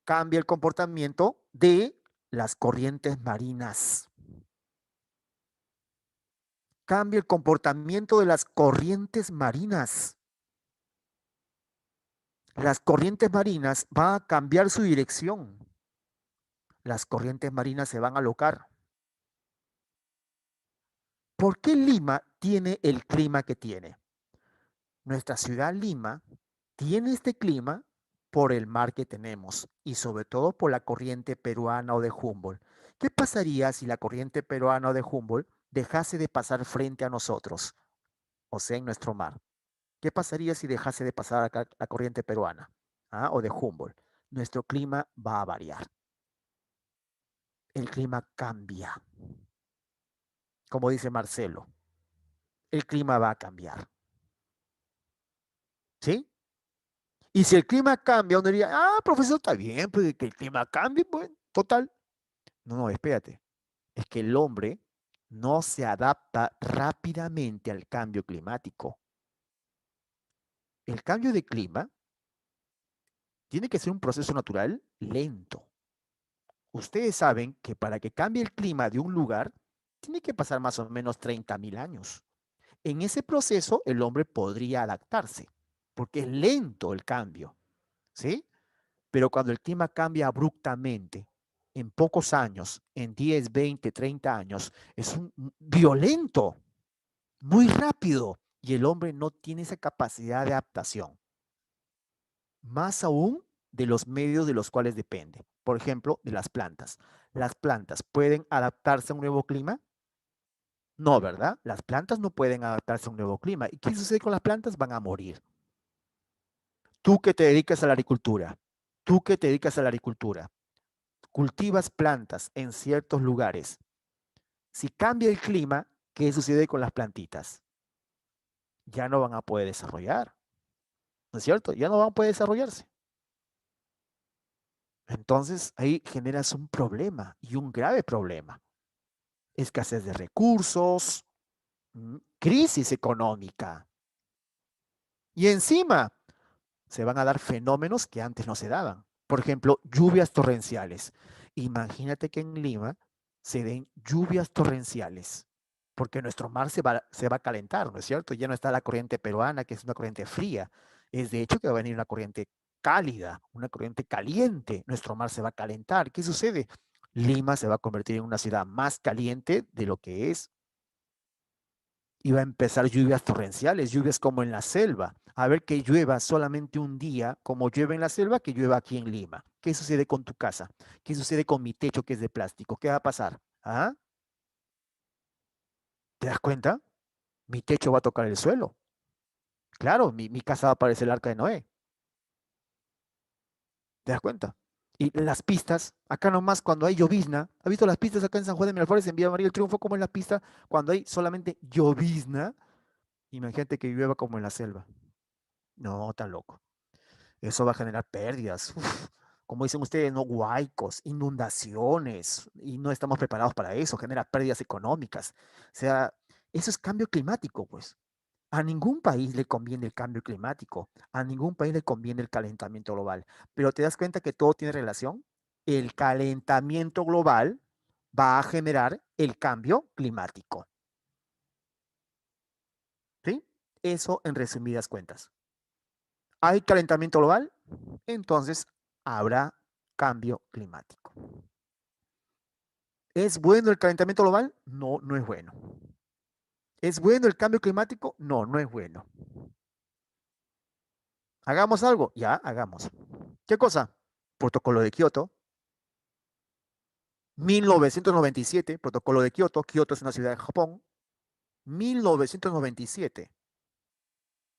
Cambia el comportamiento de las corrientes marinas. Cambia el comportamiento de las corrientes marinas. Las corrientes marinas van a cambiar su dirección. Las corrientes marinas se van a alocar. ¿Por qué Lima tiene el clima que tiene? Nuestra ciudad Lima tiene este clima por el mar que tenemos y sobre todo por la corriente peruana o de Humboldt. ¿Qué pasaría si la corriente peruana o de Humboldt dejase de pasar frente a nosotros, o sea, en nuestro mar? ¿Qué pasaría si dejase de pasar acá la corriente peruana o de Humboldt? nuestro clima va a variar. El clima cambia. Como dice Marcelo, el clima va a cambiar. ¿Sí? Y si el clima cambia, uno diría, ah, profesor, está bien, pues que el clima cambie, pues, total. No, no, espérate. Es que el hombre no se adapta rápidamente al cambio climático. El cambio de clima tiene que ser un proceso natural lento. Ustedes saben que para que cambie el clima de un lugar, tiene que pasar más o menos 30.000 años. En ese proceso, el hombre podría adaptarse, porque es lento el cambio, ¿sí? Pero cuando el clima cambia abruptamente, en pocos años, en 10, 20, 30 años, es violento, muy rápido, y el hombre no tiene esa capacidad de adaptación. Más aún de los medios de los cuales depende. Por ejemplo, de las plantas. ¿Las plantas pueden adaptarse a un nuevo clima? No, ¿verdad? Las plantas no pueden adaptarse a un nuevo clima. ¿Y qué sucede con las plantas? Van a morir. Tú que te dedicas a la agricultura, tú que te dedicas a la agricultura, cultivas plantas en ciertos lugares. Si cambia el clima, ¿qué sucede con las plantitas? Ya no van a poder desarrollar, ¿no es cierto? Ya no van a poder desarrollarse. Entonces ahí generas un problema y un grave problema. Escasez de recursos, crisis económica. Y encima se van a dar fenómenos que antes no se daban. Por ejemplo, lluvias torrenciales. Imagínate que en Lima se den lluvias torrenciales, porque nuestro mar se va a calentar, ¿no es cierto? Ya no está la corriente peruana, que es una corriente fría. Es de hecho que va a venir una corriente cálida, una corriente caliente. Nuestro mar se va a calentar. ¿Qué sucede? Lima se va a convertir en una ciudad más caliente de lo que es. Y va a empezar lluvias torrenciales, lluvias como en la selva. A ver que llueva solamente un día, como llueve en la selva, que llueva aquí en Lima. ¿Qué sucede con tu casa? ¿Qué sucede con mi techo que es de plástico? ¿Qué va a pasar? ¿Ah? ¿Te das cuenta? Mi techo va a tocar el suelo. Claro, mi casa va a parecer el arca de Noé. ¿Te das cuenta? Y las pistas, acá nomás cuando hay llovizna, ¿has visto las pistas acá en San Juan de Miraflores, en Villa María del Triunfo, como es la pista cuando hay solamente llovizna? Imagínate que llueva como en la selva. No, tan loco. Eso va a generar pérdidas. Uf, como dicen ustedes, no huaicos, inundaciones, y no estamos preparados para eso, genera pérdidas económicas. O sea, eso es cambio climático, pues. A ningún país le conviene el cambio climático, a ningún país le conviene el calentamiento global, pero te das cuenta que todo tiene relación. El calentamiento global va a generar el cambio climático. ¿Sí? Eso en resumidas cuentas. ¿Hay calentamiento global? Entonces habrá cambio climático. ¿Es bueno el calentamiento global? No, no es bueno. ¿Es bueno el cambio climático? No, no es bueno. ¿Hagamos algo? Ya, hagamos. ¿Qué cosa? Protocolo de Kioto. 1997, protocolo de Kioto. Kioto es una ciudad de Japón. 1997.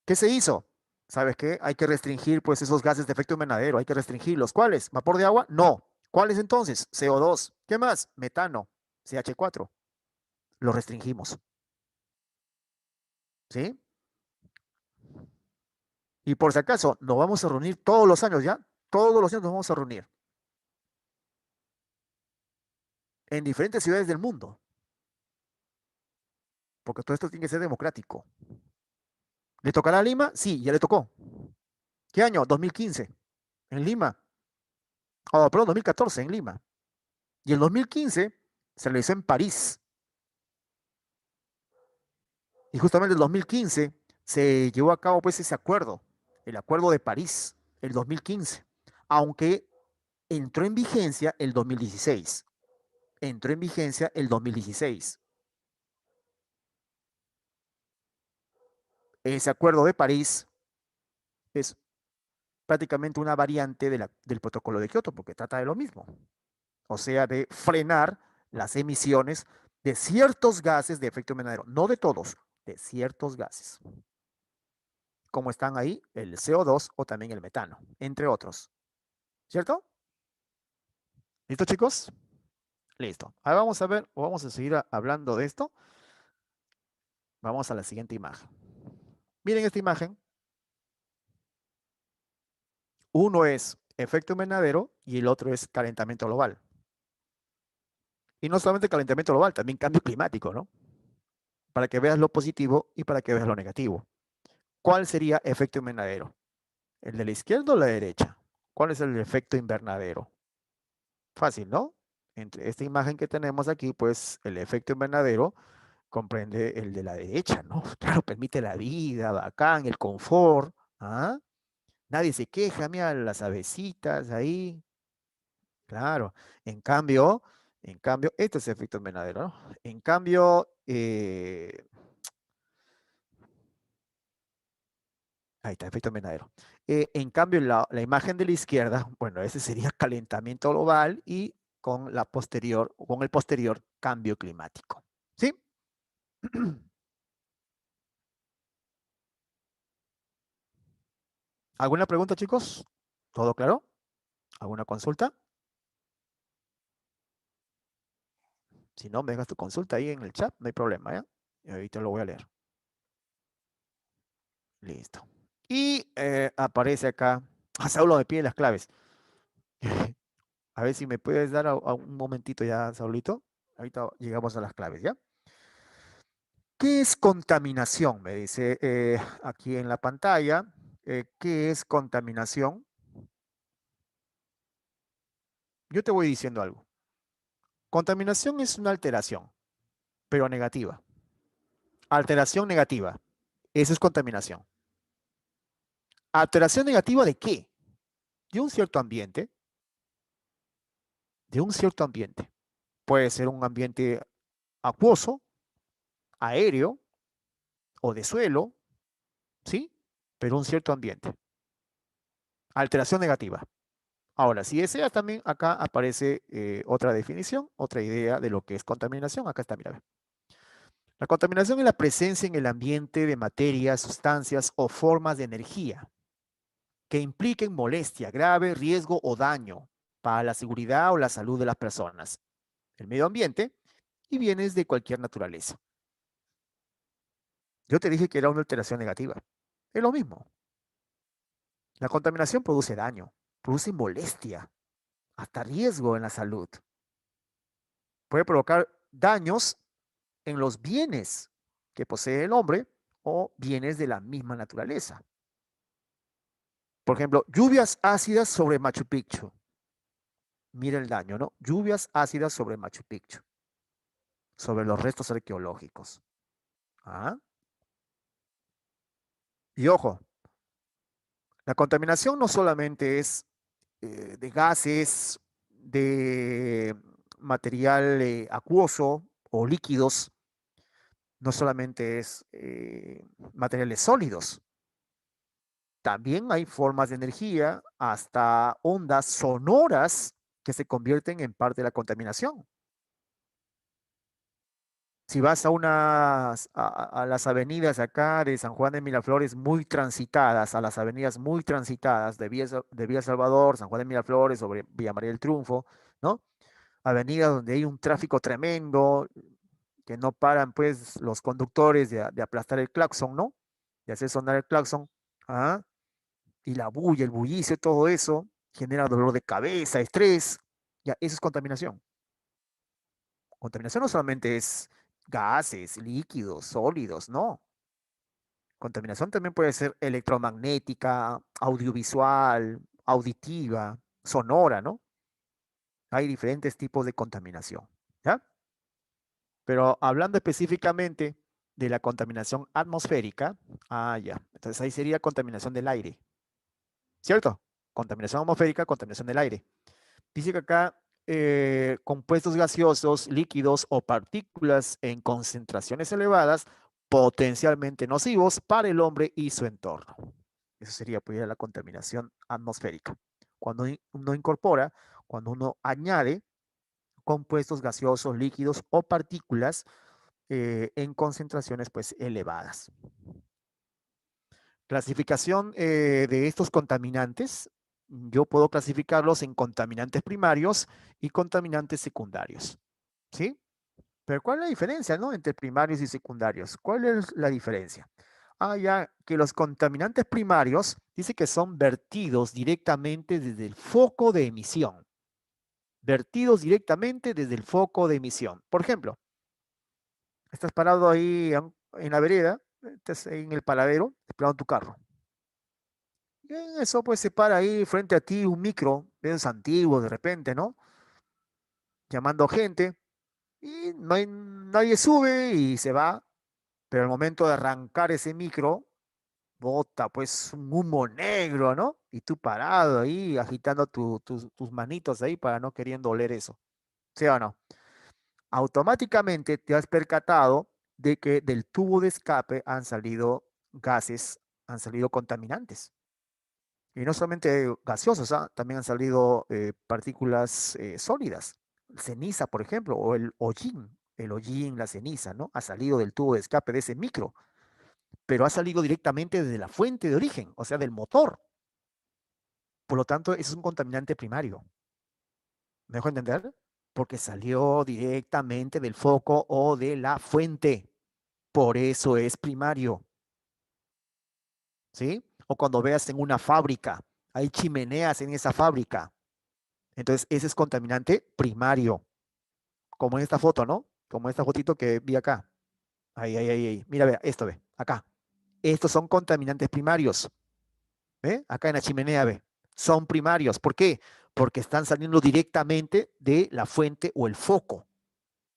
¿Qué se hizo? ¿Sabes qué? Hay que restringir pues esos gases de efecto invernadero, hay que restringirlos. ¿Cuáles? ¿Vapor de agua? No. ¿Cuáles entonces? CO2. ¿Qué más? Metano, CH4. Lo restringimos. ¿Sí? Y por si acaso, nos vamos a reunir todos los años ya. Todos los años nos vamos a reunir. En diferentes ciudades del mundo. Porque todo esto tiene que ser democrático. ¿Le tocará a Lima? Sí, ya le tocó. ¿Qué año? 2015. En Lima. Oh, perdón, 2014 en Lima. Y el 2015 se realizó en París. Y justamente el 2015 se llevó a cabo pues ese acuerdo, el Acuerdo de París, el 2015, aunque entró en vigencia el 2016. Entró en vigencia el 2016. Ese Acuerdo de París es prácticamente una variante del protocolo de Kioto, porque trata de lo mismo, o sea, de frenar las emisiones de ciertos gases de efecto invernadero, no de todos, de ciertos gases, como están ahí el CO2 o también el metano, entre otros. ¿Cierto? ¿Listo, chicos? Listo. Ahora vamos a ver, o vamos a seguir hablando de esto. Vamos a la siguiente imagen. Miren esta imagen. Uno es efecto invernadero y el otro es calentamiento global. Y no solamente calentamiento global, también cambio climático, ¿no? Para que veas lo positivo y para que veas lo negativo. ¿Cuál sería efecto invernadero? ¿El de la izquierda o la derecha? ¿Cuál es el efecto invernadero? Fácil, ¿no? Entre esta imagen que tenemos aquí, pues el efecto invernadero comprende el de la derecha, ¿no? Claro, permite la vida, bacán, el confort, ¿ah? Nadie se queja, mira las avecitas ahí, claro. En cambio, esto es efecto invernadero, ¿no? En cambio, ahí está, efecto invernadero. En cambio, la imagen de la izquierda, bueno, ese sería calentamiento global y con con el posterior cambio climático. ¿Sí? ¿Alguna pregunta, chicos? ¿Todo claro? ¿Alguna consulta? Si no, me dejas tu consulta ahí en el chat, no hay problema, ¿ya? Y ahorita lo voy a leer. Listo. Y aparece acá, Saulo me pide las claves. A ver si me puedes dar a un momentito ya, Saulito. Ahorita llegamos a las claves, ¿ya? ¿Qué es contaminación? Me dice aquí en la pantalla. ¿Qué es contaminación? Yo te voy diciendo algo. Contaminación es una alteración, pero negativa. Alteración negativa. Eso es contaminación. ¿Alteración negativa de qué? De un cierto ambiente. De un cierto ambiente. Puede ser un ambiente acuoso, aéreo o de suelo, ¿sí? Pero un cierto ambiente. Alteración negativa. Ahora, si deseas también, acá aparece otra definición, otra idea de lo que es contaminación. Acá está, mira. La contaminación es la presencia en el ambiente de materias, sustancias o formas de energía que impliquen molestia, grave, riesgo o daño para la seguridad o la salud de las personas, el medio ambiente y bienes de cualquier naturaleza. Yo te dije que era una alteración negativa. Es lo mismo. La contaminación produce daño, produce molestia, hasta riesgo en la salud. Puede provocar daños en los bienes que posee el hombre o bienes de la misma naturaleza. Por ejemplo, lluvias ácidas sobre Machu Picchu. Mira el daño, ¿no? Lluvias ácidas sobre Machu Picchu, sobre los restos arqueológicos. ¿Ah? Y ojo, la contaminación no solamente es de gases, de material acuoso o líquidos, no solamente es materiales sólidos, también hay formas de energía, hasta ondas sonoras que se convierten en parte de la contaminación. Si vas a las avenidas acá de San Juan de Miraflores muy transitadas, a las avenidas muy transitadas de Vía Salvador, San Juan de Miraflores, sobre Villa María del Triunfo, ¿no? Avenidas donde hay un tráfico tremendo, que no paran pues los conductores de aplastar el claxon, ¿no? De hacer sonar el claxon, ¿ah? Y la bulla, el bullicio, todo eso genera dolor de cabeza, estrés, ya, eso es contaminación. Contaminación no solamente es gases, líquidos, sólidos, no. Contaminación también puede ser electromagnética, audiovisual, auditiva, sonora, ¿no? Hay diferentes tipos de contaminación, ¿ya? Pero hablando específicamente de la contaminación atmosférica, ya, entonces ahí sería contaminación del aire, ¿cierto? Contaminación atmosférica, contaminación del aire. Dice que acá compuestos gaseosos, líquidos o partículas en concentraciones elevadas, potencialmente nocivos para el hombre y su entorno. Eso sería pues, la contaminación atmosférica. Cuando uno incorpora, cuando uno añade compuestos gaseosos, líquidos o partículas en concentraciones pues elevadas. Clasificación de estos contaminantes. yo puedo clasificarlos en contaminantes primarios y contaminantes secundarios, ¿sí? Pero ¿cuál es la diferencia, no? Entre primarios y secundarios. ¿Cuál es la diferencia? Ah, ya que los contaminantes primarios dice que son vertidos directamente desde el foco de emisión. Vertidos directamente desde el foco de emisión. Por ejemplo, estás parado ahí en la vereda, estás en el paradero, esperando tu carro. Y en eso, pues se para ahí frente a ti un micro, de esos antiguos de repente, ¿no? Llamando gente, y no hay, nadie sube y se va, pero al momento de arrancar ese micro, bota pues un humo negro, ¿no? Y tú parado ahí, agitando tus manitos ahí para no queriendo oler eso. ¿Sí o no? Automáticamente te has percatado de que del tubo de escape han salido gases, han salido contaminantes. Y no solamente gaseosas, ¿ah? También han salido partículas sólidas. Ceniza, por ejemplo, o el hollín, la ceniza, ¿no? Ha salido del tubo de escape de ese micro, pero ha salido directamente desde la fuente de origen, o sea, del motor. Por lo tanto, eso es un contaminante primario. ¿Me dejo entender? Porque salió directamente del foco o de la fuente. Por eso es primario. ¿Sí? O cuando veas en una fábrica, hay chimeneas en esa fábrica. Entonces, ese es contaminante primario. Como en esta foto, ¿no? Como esta fotito que vi acá. Ahí, ahí, ahí, ahí. Mira, ve, esto ve, acá. Estos son contaminantes primarios. ¿Ve? Acá en la chimenea, ve. Son primarios. ¿Por qué? Porque están saliendo directamente de la fuente o el foco,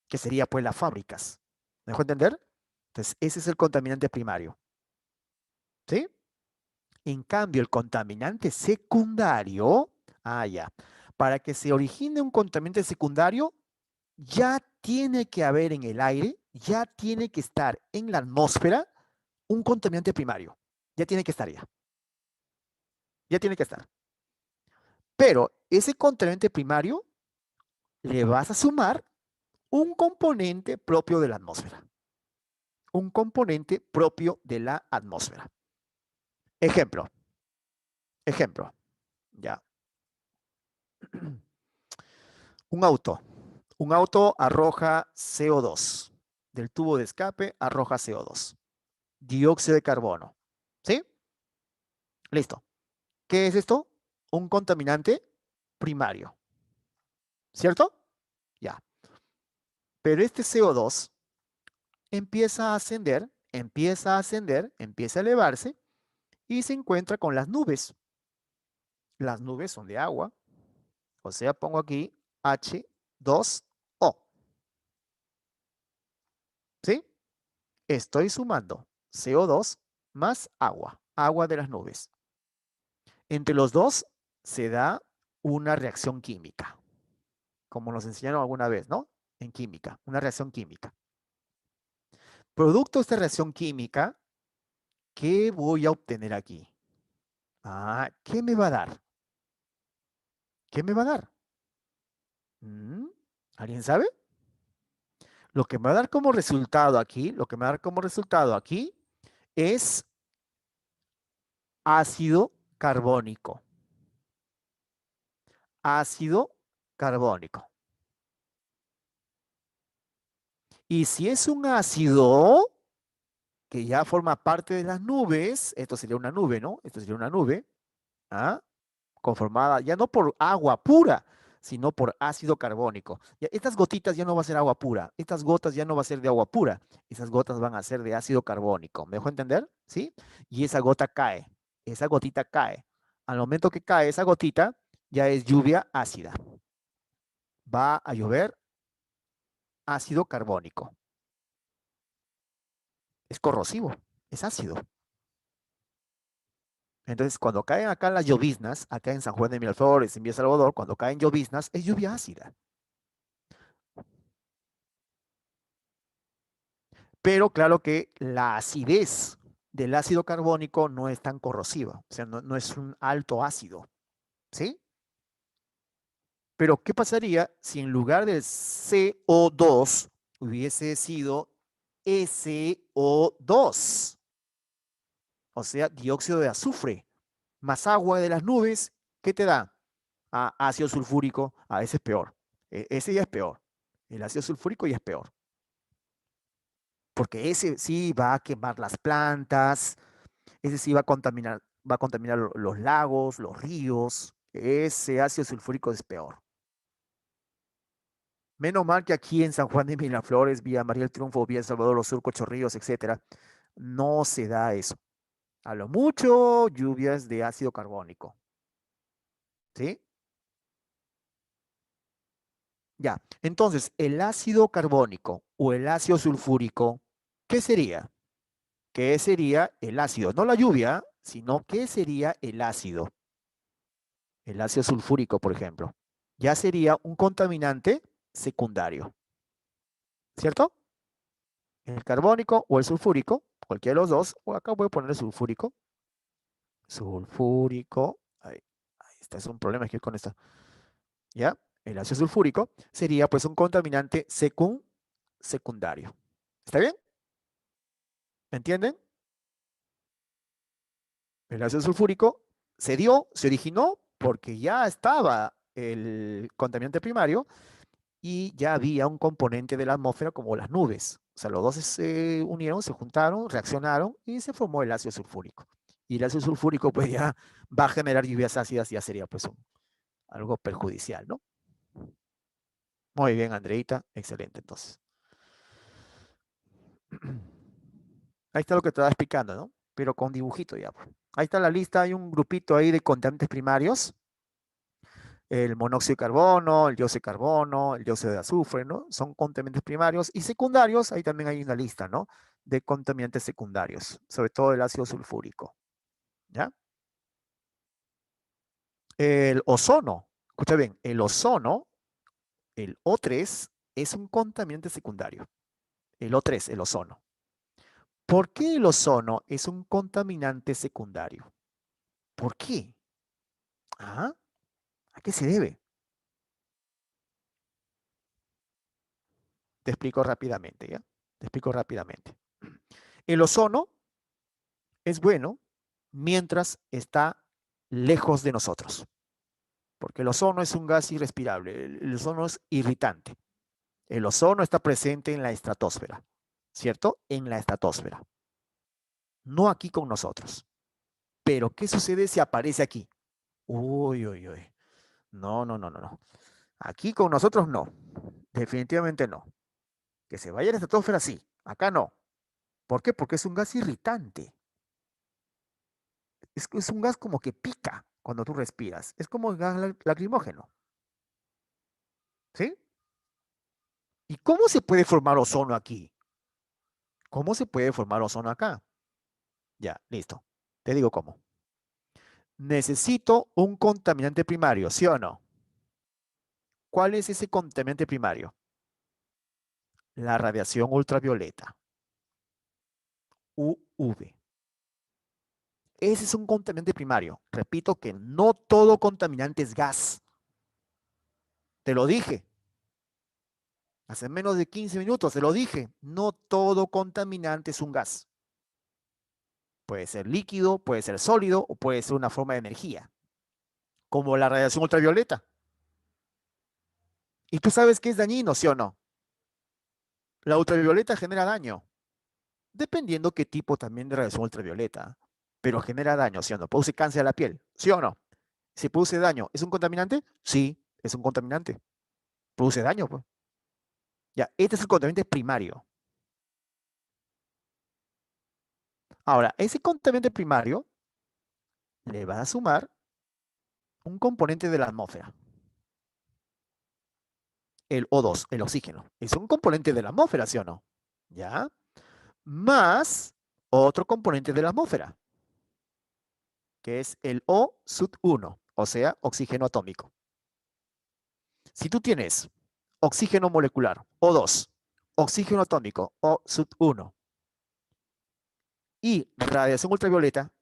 que sería pues las fábricas. ¿Me dejo entender? Entonces, ese es el contaminante primario. ¿Sí? En cambio, el contaminante secundario, ya, para que se origine un contaminante secundario, ya tiene que haber en el aire, ya tiene que estar en la atmósfera un contaminante primario. Ya tiene que estar ya. Ya tiene que estar. Pero ese contaminante primario le vas a sumar un componente propio de la atmósfera. Un componente propio de la atmósfera. Ejemplo. Ejemplo. Ya. Un auto. Un auto arroja CO2. Del tubo de escape arroja CO2. Dióxido de carbono. ¿Sí? Listo. ¿Qué es esto? Un contaminante primario. ¿Cierto? Ya. Pero este CO2 empieza a ascender, empieza a ascender, empieza a elevarse y se encuentra con las nubes. Las nubes son de agua. O sea, pongo aquí H2O. ¿Sí? Estoy sumando CO2 más agua, agua de las nubes. Entre los dos se da una reacción química, como nos enseñaron alguna vez, ¿no? En química, una reacción química. Producto de esta reacción química, ¿qué voy a obtener aquí? ¿Qué me va a dar? ¿Qué me va a dar? ¿Alguien sabe? Lo que me va a dar como resultado aquí, lo que me va a dar como resultado aquí es ácido carbónico. Ácido carbónico. Y si es un ácido que ya forma parte de las nubes, esto sería una nube, ¿no? Esto sería una nube, conformada ya no por agua pura, sino por ácido carbónico. Ya, estas gotitas ya no va a ser agua pura, estas gotas ya no va a ser de agua pura, esas gotas van a ser de ácido carbónico. ¿Me dejo entender? ¿Sí? Y esa gota cae, esa gotita cae. Al momento que cae esa gotita, ya es lluvia ácida. Va a llover ácido carbónico. Es corrosivo, es ácido. Entonces, cuando caen acá las lloviznas, acá en San Juan de Miraflores, en Villa Salvador, cuando caen lloviznas, es lluvia ácida. Pero claro que la acidez del ácido carbónico no es tan corrosiva, o sea, no es un alto ácido, ¿sí? Pero ¿qué pasaría si en lugar del CO2 hubiese sido SO2? O sea, dióxido de azufre, más agua de las nubes ¿Qué te da? Ácido sulfúrico. Ese es peor. Ese ya es peor. El ácido sulfúrico ya es peor. Porque ese sí va a quemar las plantas, ese sí va a contaminar los lagos, los ríos. Ese ácido sulfúrico es peor. Menos mal que aquí en San Juan de Miraflores, vía María del Triunfo, vía El Salvador, Los Surcos, Chorrillos, etcétera, no se da eso. A lo mucho, lluvias de ácido carbónico. ¿Sí? Ya. Entonces, el ácido carbónico o el ácido sulfúrico, ¿qué sería? ¿Qué sería el ácido? No la lluvia, sino ¿qué sería el ácido? El ácido sulfúrico, por ejemplo. Ya sería un contaminante secundario. ¿Cierto? El carbónico o el sulfúrico, cualquiera de los dos, o acá voy a poner el sulfúrico. Sulfúrico. Ahí está, es un problema aquí con esto. ¿Ya? El ácido sulfúrico sería pues un contaminante secundario. ¿Está bien? ¿Me entienden? El ácido sulfúrico se originó porque ya estaba el contaminante primario y ya había un componente de la atmósfera como las nubes. O sea, los dos se unieron, se juntaron, reaccionaron y se formó el ácido sulfúrico. Y el ácido sulfúrico pues ya va a generar lluvias ácidas y ya sería pues algo perjudicial, ¿no? Muy bien, Andreita, excelente entonces. Ahí está lo que te estaba explicando, ¿no? Pero con dibujito ya, pues. Ahí está la lista, hay un grupito ahí de contaminantes primarios, el monóxido de carbono, el dióxido de carbono, el dióxido de azufre, ¿no? Son contaminantes primarios y secundarios, ahí también hay una lista, ¿no? De contaminantes secundarios, sobre todo el ácido sulfúrico, ¿ya? El ozono, escucha bien, el ozono, el O3, es un contaminante secundario. El O3, el ozono. ¿Por qué el ozono es un contaminante secundario? ¿Por qué? ¿Ah? ¿A qué se debe? Te explico rápidamente, ¿ya? Te explico rápidamente. El ozono es bueno mientras está lejos de nosotros, porque el ozono es un gas irrespirable, el ozono es irritante. El ozono está presente en la estratosfera, ¿cierto? En la estratosfera, no aquí con nosotros. Pero, ¿qué sucede si aparece aquí? Uy, uy, uy. No, no, no, no, no. Aquí con nosotros no. Definitivamente no. Que se vaya a la estratosfera, sí. Acá no. ¿Por qué? Porque es un gas irritante. Es un gas como que pica cuando tú respiras. Es como el gas lacrimógeno. ¿Sí? ¿Y cómo se puede formar ozono aquí? ¿Cómo se puede formar ozono acá? Ya, listo. Te digo cómo. Necesito un contaminante primario, ¿sí o no? ¿Cuál es ese contaminante primario? La radiación ultravioleta, UV. Ese es un contaminante primario. Repito que no todo contaminante es gas. Te lo dije. Hace menos de 15 minutos te lo dije. No todo contaminante es un gas. Puede ser líquido, puede ser sólido o puede ser una forma de energía, como la radiación ultravioleta. ¿Y tú sabes que es dañino, sí o no? La ultravioleta genera daño, dependiendo qué tipo también de radiación ultravioleta, pero genera daño, ¿sí o no? Produce cáncer a la piel, ¿sí o no? Si produce daño, ¿es un contaminante? Sí, es un contaminante. Produce daño, pues. Ya, este es el contaminante primario. Ahora, ese contaminante primario le va a sumar un componente de la atmósfera, el O2, el oxígeno. Es un componente de la atmósfera, ¿sí o no? ¿Ya? Más otro componente de la atmósfera, que es el O sub 1, o sea, oxígeno atómico. Si tú tienes oxígeno molecular, O2, oxígeno atómico, O sub 1, y radiación ultravioleta,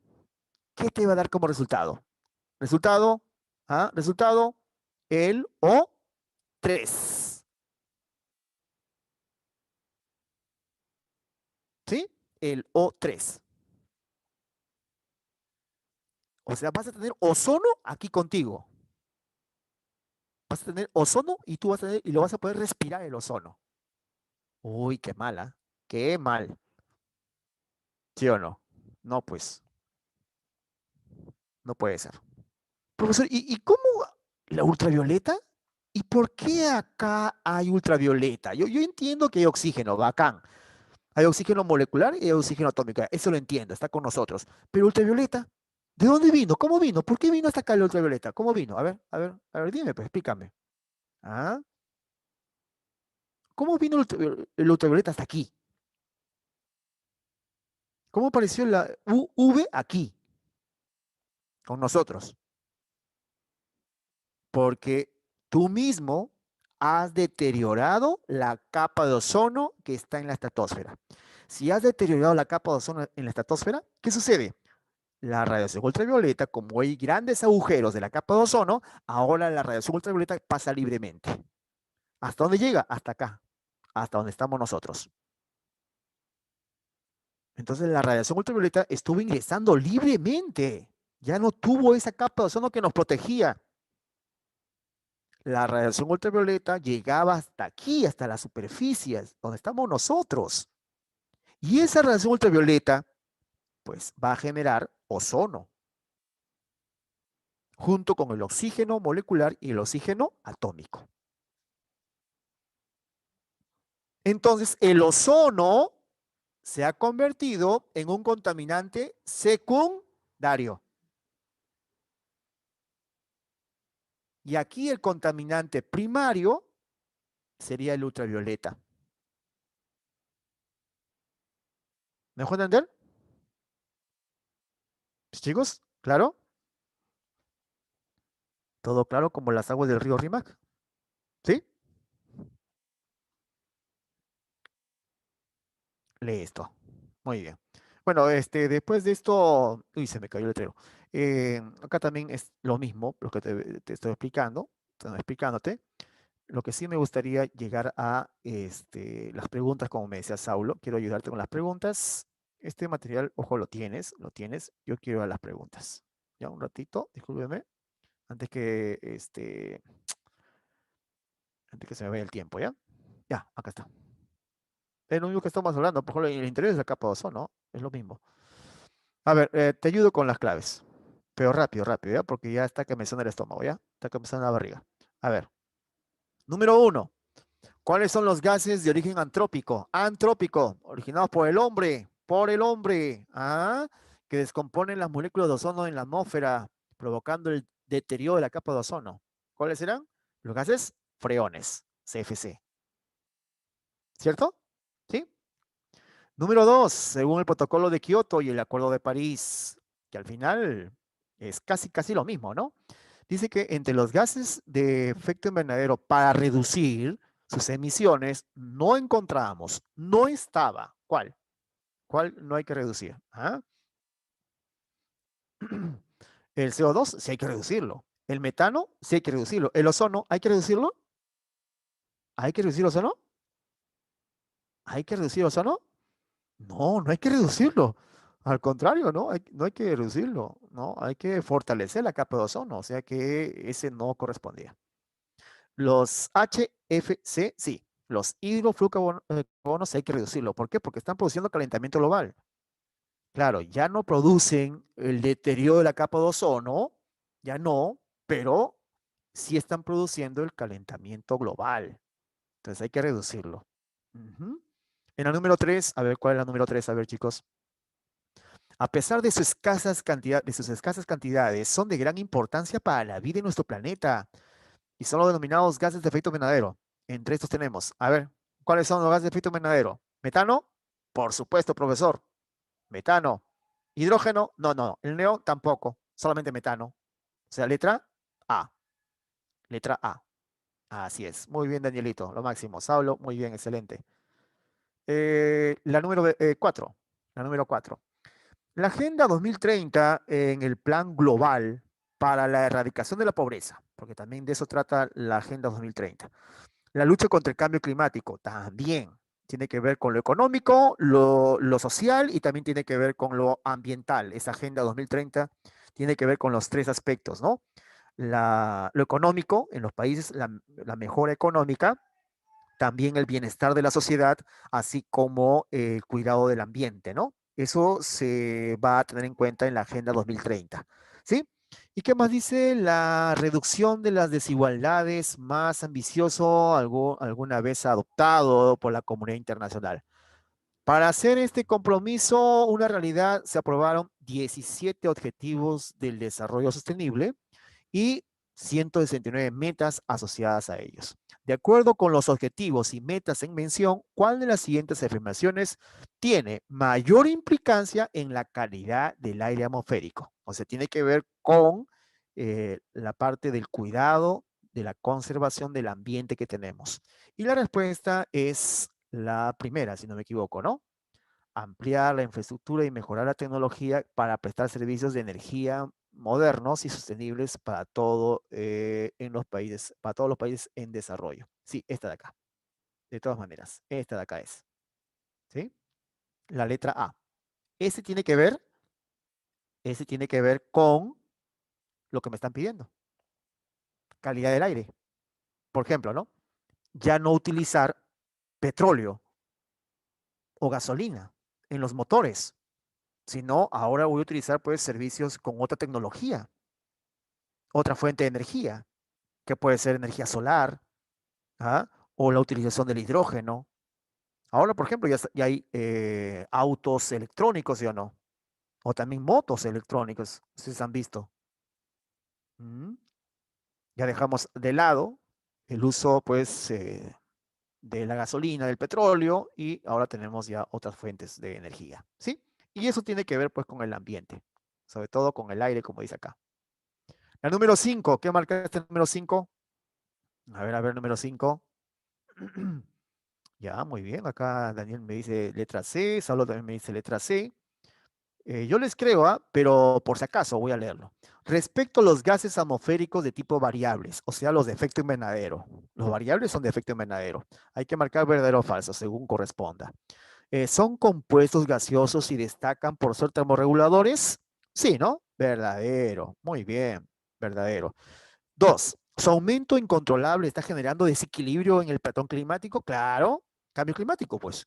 ¿qué te va a dar como resultado? Resultado, resultado, el O3. ¿Sí? El O3. O sea, vas a tener ozono aquí contigo. Vas a tener ozono y tú vas a tener, y lo vas a poder respirar el ozono. Uy, qué mala. Qué mal. ¿Sí o no? No, pues, no puede ser. Profesor, ¿y cómo la ultravioleta? ¿Y por qué acá hay ultravioleta? Yo entiendo que hay oxígeno, bacán. Hay oxígeno molecular y hay oxígeno atómico. Eso lo entiendo, está con nosotros. Pero ultravioleta, ¿de dónde vino? ¿Cómo vino? ¿Por qué vino hasta acá la ultravioleta? ¿Cómo vino? A ver, dime, pues, explícame. ¿Ah? ¿Cómo vino el ultravioleta hasta aquí? ¿Cómo apareció la UV aquí, con nosotros? Porque tú mismo has deteriorado la capa de ozono que está en la estratosfera. Si has deteriorado la capa de ozono en la estratosfera, ¿qué sucede? La radiación ultravioleta, como hay grandes agujeros de la capa de ozono, ahora la radiación ultravioleta pasa libremente. ¿Hasta dónde llega? Hasta acá, hasta donde estamos nosotros. Entonces la radiación ultravioleta estuvo ingresando libremente. Ya no tuvo esa capa de ozono que nos protegía. La radiación ultravioleta llegaba hasta aquí, hasta las superficies, donde estamos nosotros. Y esa radiación ultravioleta, pues, va a generar ozono, junto con el oxígeno molecular y el oxígeno atómico. Entonces, el ozono se ha convertido en un contaminante secundario. Y aquí el contaminante primario sería el ultravioleta. ¿Me dejó entender? Chicos, ¿claro? ¿Todo claro como las aguas del río Rímac? ¿Sí? Listo. Muy bien. Bueno, después de esto, uy, se me cayó el letrero. Acá también es lo mismo, lo que te estoy explicando, explicándote. Lo que sí me gustaría llegar a las preguntas, como me decía Saulo, quiero ayudarte con las preguntas. Este material, ojo, lo tienes, lo tienes. Yo quiero a las preguntas. Ya un ratito, discúlpeme, antes que antes que se me vaya el tiempo, ¿ya? Ya, acá está. Es lo mismo que estamos hablando, por ejemplo, el interior es la capa de ozono, ¿no? Es lo mismo. A ver, te ayudo con las claves. Pero rápido, rápido, ¿ya? Porque ya está que me suena el estómago, ¿ya? Está que me suena la barriga. A ver. Número uno. ¿Cuáles son los gases de origen antrópico? Antrópico, originados por el hombre, ¿ah? Que descomponen las moléculas de ozono en la atmósfera, provocando el deterioro de la capa de ozono. ¿Cuáles serán? Los gases freones, CFC. ¿Cierto? ¿Sí? Número dos, según el protocolo de Kioto y el Acuerdo de París, que al final es casi lo mismo, ¿no? Dice que entre los gases de efecto invernadero para reducir sus emisiones no encontramos, no estaba. ¿Cuál? ¿Cuál no hay que reducir? ¿Ah? El CO2 sí hay que reducirlo. El metano sí hay que reducirlo. El ozono, ¿hay que reducirlo? ¿Hay que reducir ozono? ¿Hay que reducir ozono? No, no hay que reducirlo. Al contrario, no hay que reducirlo, ¿no? Hay que fortalecer la capa de ozono, o sea que ese no correspondía. Los HFC, sí. Los hidrofluorocarbonos hay que reducirlo. ¿Por qué? Porque están produciendo calentamiento global. Claro, ya no producen el deterioro de la capa de ozono, ya no, pero sí están produciendo el calentamiento global. Entonces hay que reducirlo. Ujú. En la número 3, a ver, ¿cuál es la número 3? A ver, chicos. A pesar de sus escasas cantidades, son de gran importancia para la vida en nuestro planeta y son los denominados gases de efecto invernadero. Entre estos tenemos, a ver, ¿cuáles son los gases de efecto invernadero? ¿Metano? Por supuesto, profesor. Metano. ¿Hidrógeno? No. El neón tampoco. Solamente metano. O sea, letra A. Letra A. Así es. Muy bien, Danielito. Lo máximo. Saulo, muy bien, excelente. La número 4. La número 4. La Agenda 2030 en el plan global para la erradicación de la pobreza, porque también de eso trata la Agenda 2030. La lucha contra el cambio climático también tiene que ver con lo económico, lo social y también tiene que ver con lo ambiental. Esa Agenda 2030 tiene que ver con los tres aspectos, ¿no? Lo económico en los países, la mejora económica, también el bienestar de la sociedad, así como el cuidado del ambiente, ¿no? Eso se va a tener en cuenta en la Agenda 2030, ¿sí? ¿Y qué más dice? La reducción de las desigualdades más ambicioso alguna vez adoptado por la comunidad internacional. Para hacer este compromiso una realidad, se aprobaron 17 objetivos del desarrollo sostenible y 169 metas asociadas a ellos. De acuerdo con los objetivos y metas en mención, ¿cuál de las siguientes afirmaciones tiene mayor implicancia en la calidad del aire atmosférico? O sea, tiene que ver con la parte del cuidado, de la conservación del ambiente que tenemos. Y la respuesta es la primera, si no me equivoco, ¿no? Ampliar la infraestructura y mejorar la tecnología para prestar servicios de energía modernos y sostenibles para todo en los países, para todos los países en desarrollo. Sí, esta de acá. De todas maneras, esta de acá es. ¿Sí? La letra A. Ese tiene que ver, ese tiene que ver con lo que me están pidiendo. Calidad del aire. Por ejemplo, ¿no? Ya no utilizar petróleo o gasolina en los motores, sino ahora voy a utilizar pues servicios con otra tecnología, otra fuente de energía, que puede ser energía solar, ¿ah? O la utilización del hidrógeno. Ahora, por ejemplo, ya hay autos electrónicos, ¿sí o no? O también motos electrónicas, si se han visto. ¿Mm? Ya dejamos de lado el uso, pues, de la gasolina, del petróleo, y ahora tenemos ya otras fuentes de energía, ¿sí? Y eso tiene que ver, pues, con el ambiente, sobre todo con el aire, como dice acá. La número 5, ¿qué marca este número 5? A ver, número 5. Ya, muy bien. Acá Daniel me dice letra C, Saulo también me dice letra C. Yo les creo, ¿ah? Pero por si acaso voy a leerlo. Respecto a los gases atmosféricos de tipo variables, o sea, los de efecto invernadero. Los variables son de efecto invernadero. Hay que marcar verdadero o falso, según corresponda. ¿Son compuestos gaseosos y destacan por ser termorreguladores? Sí, ¿no? Verdadero. Muy bien, verdadero. Dos, su aumento incontrolable está generando desequilibrio en el patrón climático. Claro, cambio climático, pues.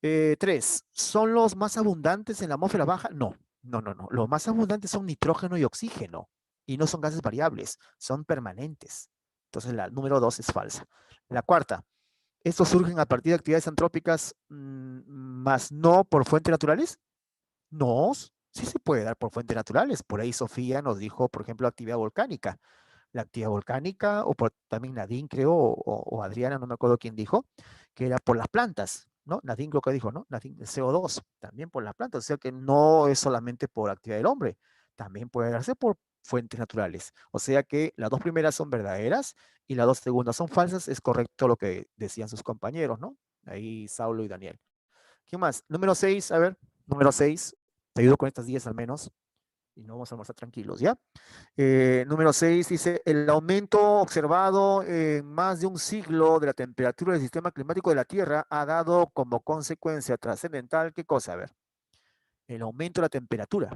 Tres, ¿son los más abundantes en la atmósfera baja? No, no, no, no. Los más abundantes son nitrógeno y oxígeno. Y no son gases variables, son permanentes. Entonces la número 2 es falsa. La cuarta, ¿estos surgen a partir de actividades antrópicas, más no por fuentes naturales? No, sí se puede dar por fuentes naturales. Por ahí Sofía nos dijo, por ejemplo, actividad volcánica. La actividad volcánica, o por, también Nadine creo, o Adriana, no me acuerdo quién dijo, que era por las plantas, ¿no? Nadine creo que dijo, ¿no? Nadine, el CO2, también por las plantas, o sea que no es solamente por actividad del hombre, también puede darse por fuentes naturales. O sea que las dos primeras son verdaderas y las dos segundas son falsas, es correcto lo que decían sus compañeros, ¿no? Ahí Saulo y Daniel. ¿Qué más? Número 6, a ver, número 6, te ayudo con estas 10 al menos, y no vamos a almorzar tranquilos, ¿ya? Número 6 dice, el aumento observado en más de un siglo de la temperatura del sistema climático de la Tierra ha dado como consecuencia trascendental, ¿qué cosa? A ver, el aumento de la temperatura.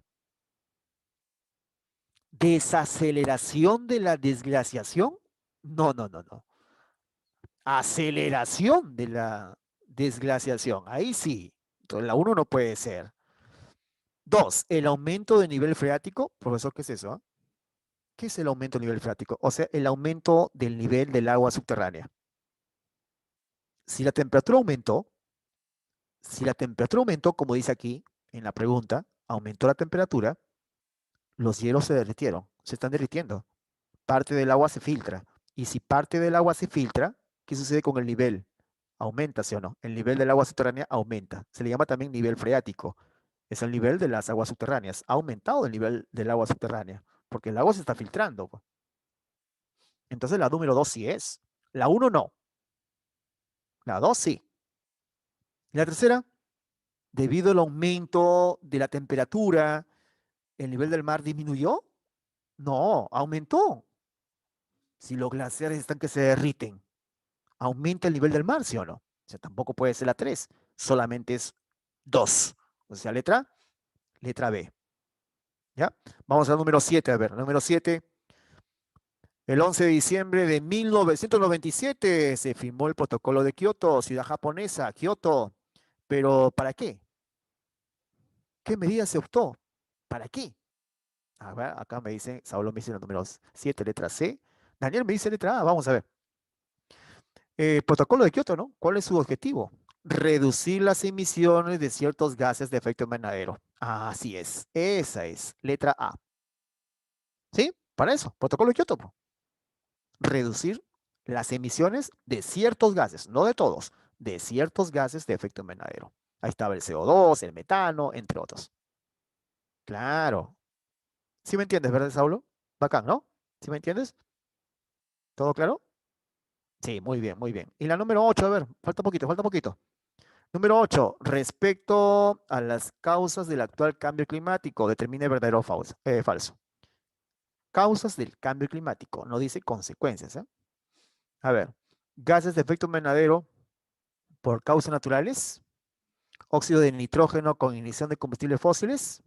¿Desaceleración de la desglaciación? No, no, no, no. Aceleración de la desglaciación. Ahí sí. Entonces la 1 no puede ser. 2, el aumento de nivel freático. Profesor, ¿qué es eso? ¿Qué es el aumento del nivel freático? O sea, el aumento del nivel del agua subterránea. Si la temperatura aumentó, si la temperatura aumentó, como dice aquí en la pregunta, aumentó la temperatura, los hielos se derritieron, se están derritiendo. Parte del agua se filtra. Y si parte del agua se filtra, ¿qué sucede con el nivel? Aumenta, ¿sí o no? El nivel del agua subterránea aumenta. Se le llama también nivel freático. Es el nivel de las aguas subterráneas. Ha aumentado el nivel del agua subterránea, porque el agua se está filtrando. Entonces la número 2 sí es. La 1 no. La 2 sí. Y la tercera, debido al aumento de la temperatura, ¿el nivel del mar disminuyó? No, aumentó. Si los glaciares están que se derriten, ¿aumenta el nivel del mar, sí o no? O sea, tampoco puede ser la 3, solamente es 2. O sea, letra B. ¿Ya? Vamos al número 7, a ver, número 7. El 11 de diciembre de 1997 se firmó el protocolo de Kioto, ciudad japonesa, Kioto. Pero ¿para qué? ¿Qué medidas se optó? ¿Para qué? A ver, acá me dice, Saulo me dice los números 7, letra C. Daniel me dice letra A, vamos a ver. Protocolo de Kioto, ¿no? ¿Cuál es su objetivo? Reducir las emisiones de ciertos gases de efecto invernadero. Así es, esa es, letra A. ¿Sí? Para eso, protocolo de Kioto. Reducir las emisiones de ciertos gases, no de todos, de ciertos gases de efecto invernadero. Ahí estaba el CO2, el metano, entre otros. Claro. ¿Sí me entiendes, verdad, Saulo? Bacán, ¿no? ¿Sí me entiendes? ¿Todo claro? Sí, muy bien, muy bien. Y la número 8, a ver, falta poquito, falta poquito. Número 8, respecto a las causas del actual cambio climático, determine verdadero o falso. Falso. Causas del cambio climático, no dice consecuencias. ¿Eh? A ver, gases de efecto invernadero por causas naturales, óxido de nitrógeno con ignición de combustibles fósiles,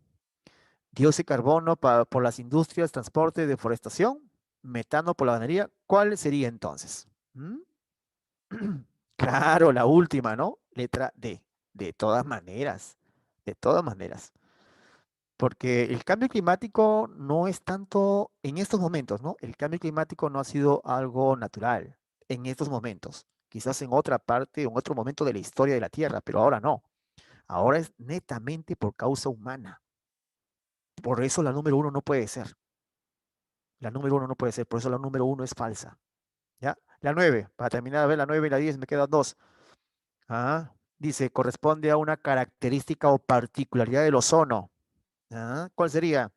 dióxido de carbono por las industrias, transporte, deforestación, metano por la ganadería. ¿Cuál sería entonces? ¿Mm? Claro, la última, ¿no? Letra D. De todas maneras, de todas maneras. Porque el cambio climático no es tanto en estos momentos, ¿no? El cambio climático no ha sido algo natural en estos momentos. Quizás en otra parte, en otro momento de la historia de la Tierra, pero ahora no. Ahora es netamente por causa humana. Por eso la número uno no puede ser. La número uno no puede ser, por eso la número uno es falsa. ¿Ya? La 9, para terminar a ver la 9 y la 10, me quedan dos. Ah, dice, corresponde a una característica o particularidad del ozono. Ah, ¿cuál sería?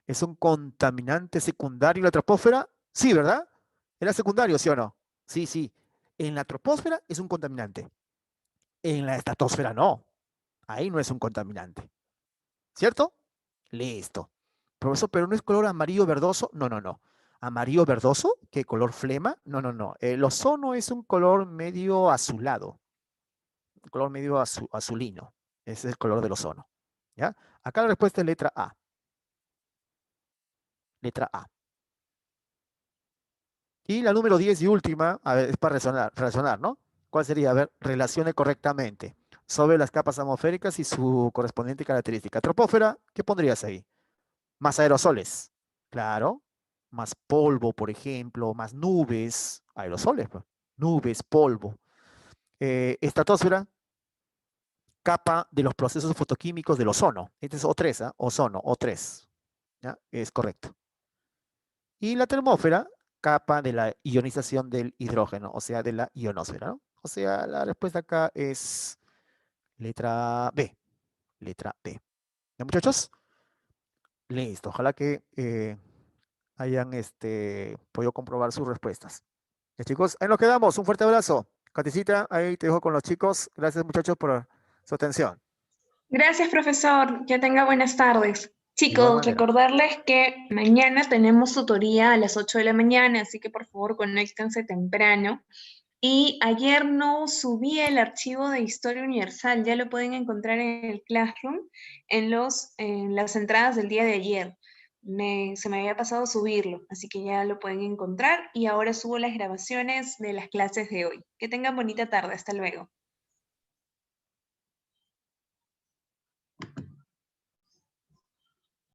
¿Es un contaminante secundario en la troposfera? Sí, ¿verdad? ¿Era secundario, sí o no? Sí, sí. En la troposfera es un contaminante. En la estratosfera no. Ahí no es un contaminante. ¿Cierto? Listo. Profesor, pero no es color amarillo verdoso. No, no, no. ¿Amarillo verdoso? ¿Qué color flema? No, no, no. El ozono es un color medio azulado. Un color medio azulino. Ese es el color del ozono. ¿Ya? Acá la respuesta es letra A. Letra A. Y la número 10 y última, a ver, es para relacionar, ¿no? ¿Cuál sería? A ver, relacione correctamente sobre las capas atmosféricas y su correspondiente característica. Troposfera, ¿qué pondrías ahí? Más aerosoles, claro. Más polvo, por ejemplo, más nubes, aerosoles, pues. Nubes, polvo. Estratosfera, capa de los procesos fotoquímicos del ozono. Este es O3, ¿eh? Ozono, O3. ¿Ya? Es correcto. Y la termósfera, capa de la ionización del hidrógeno, o sea, de la ionosfera, ¿no? O sea, la respuesta acá es letra B. Letra B. ¿Ya, muchachos? Listo. Ojalá que hayan podido comprobar sus respuestas. Ya, chicos, ahí nos quedamos. Un fuerte abrazo. Katicita, ahí te dejo con los chicos. Gracias, muchachos, por su atención. Gracias, profesor. Que tenga buenas tardes. De igual Chicos, manera. recordarles que mañana tenemos tutoría a las 8 de la mañana, así que por favor conéctense temprano. Y ayer no subí el archivo de Historia Universal, ya lo pueden encontrar en el Classroom, en las entradas del día de ayer. Se me había pasado subirlo, así que ya lo pueden encontrar y ahora subo las grabaciones de las clases de hoy. Que tengan bonita tarde, hasta luego.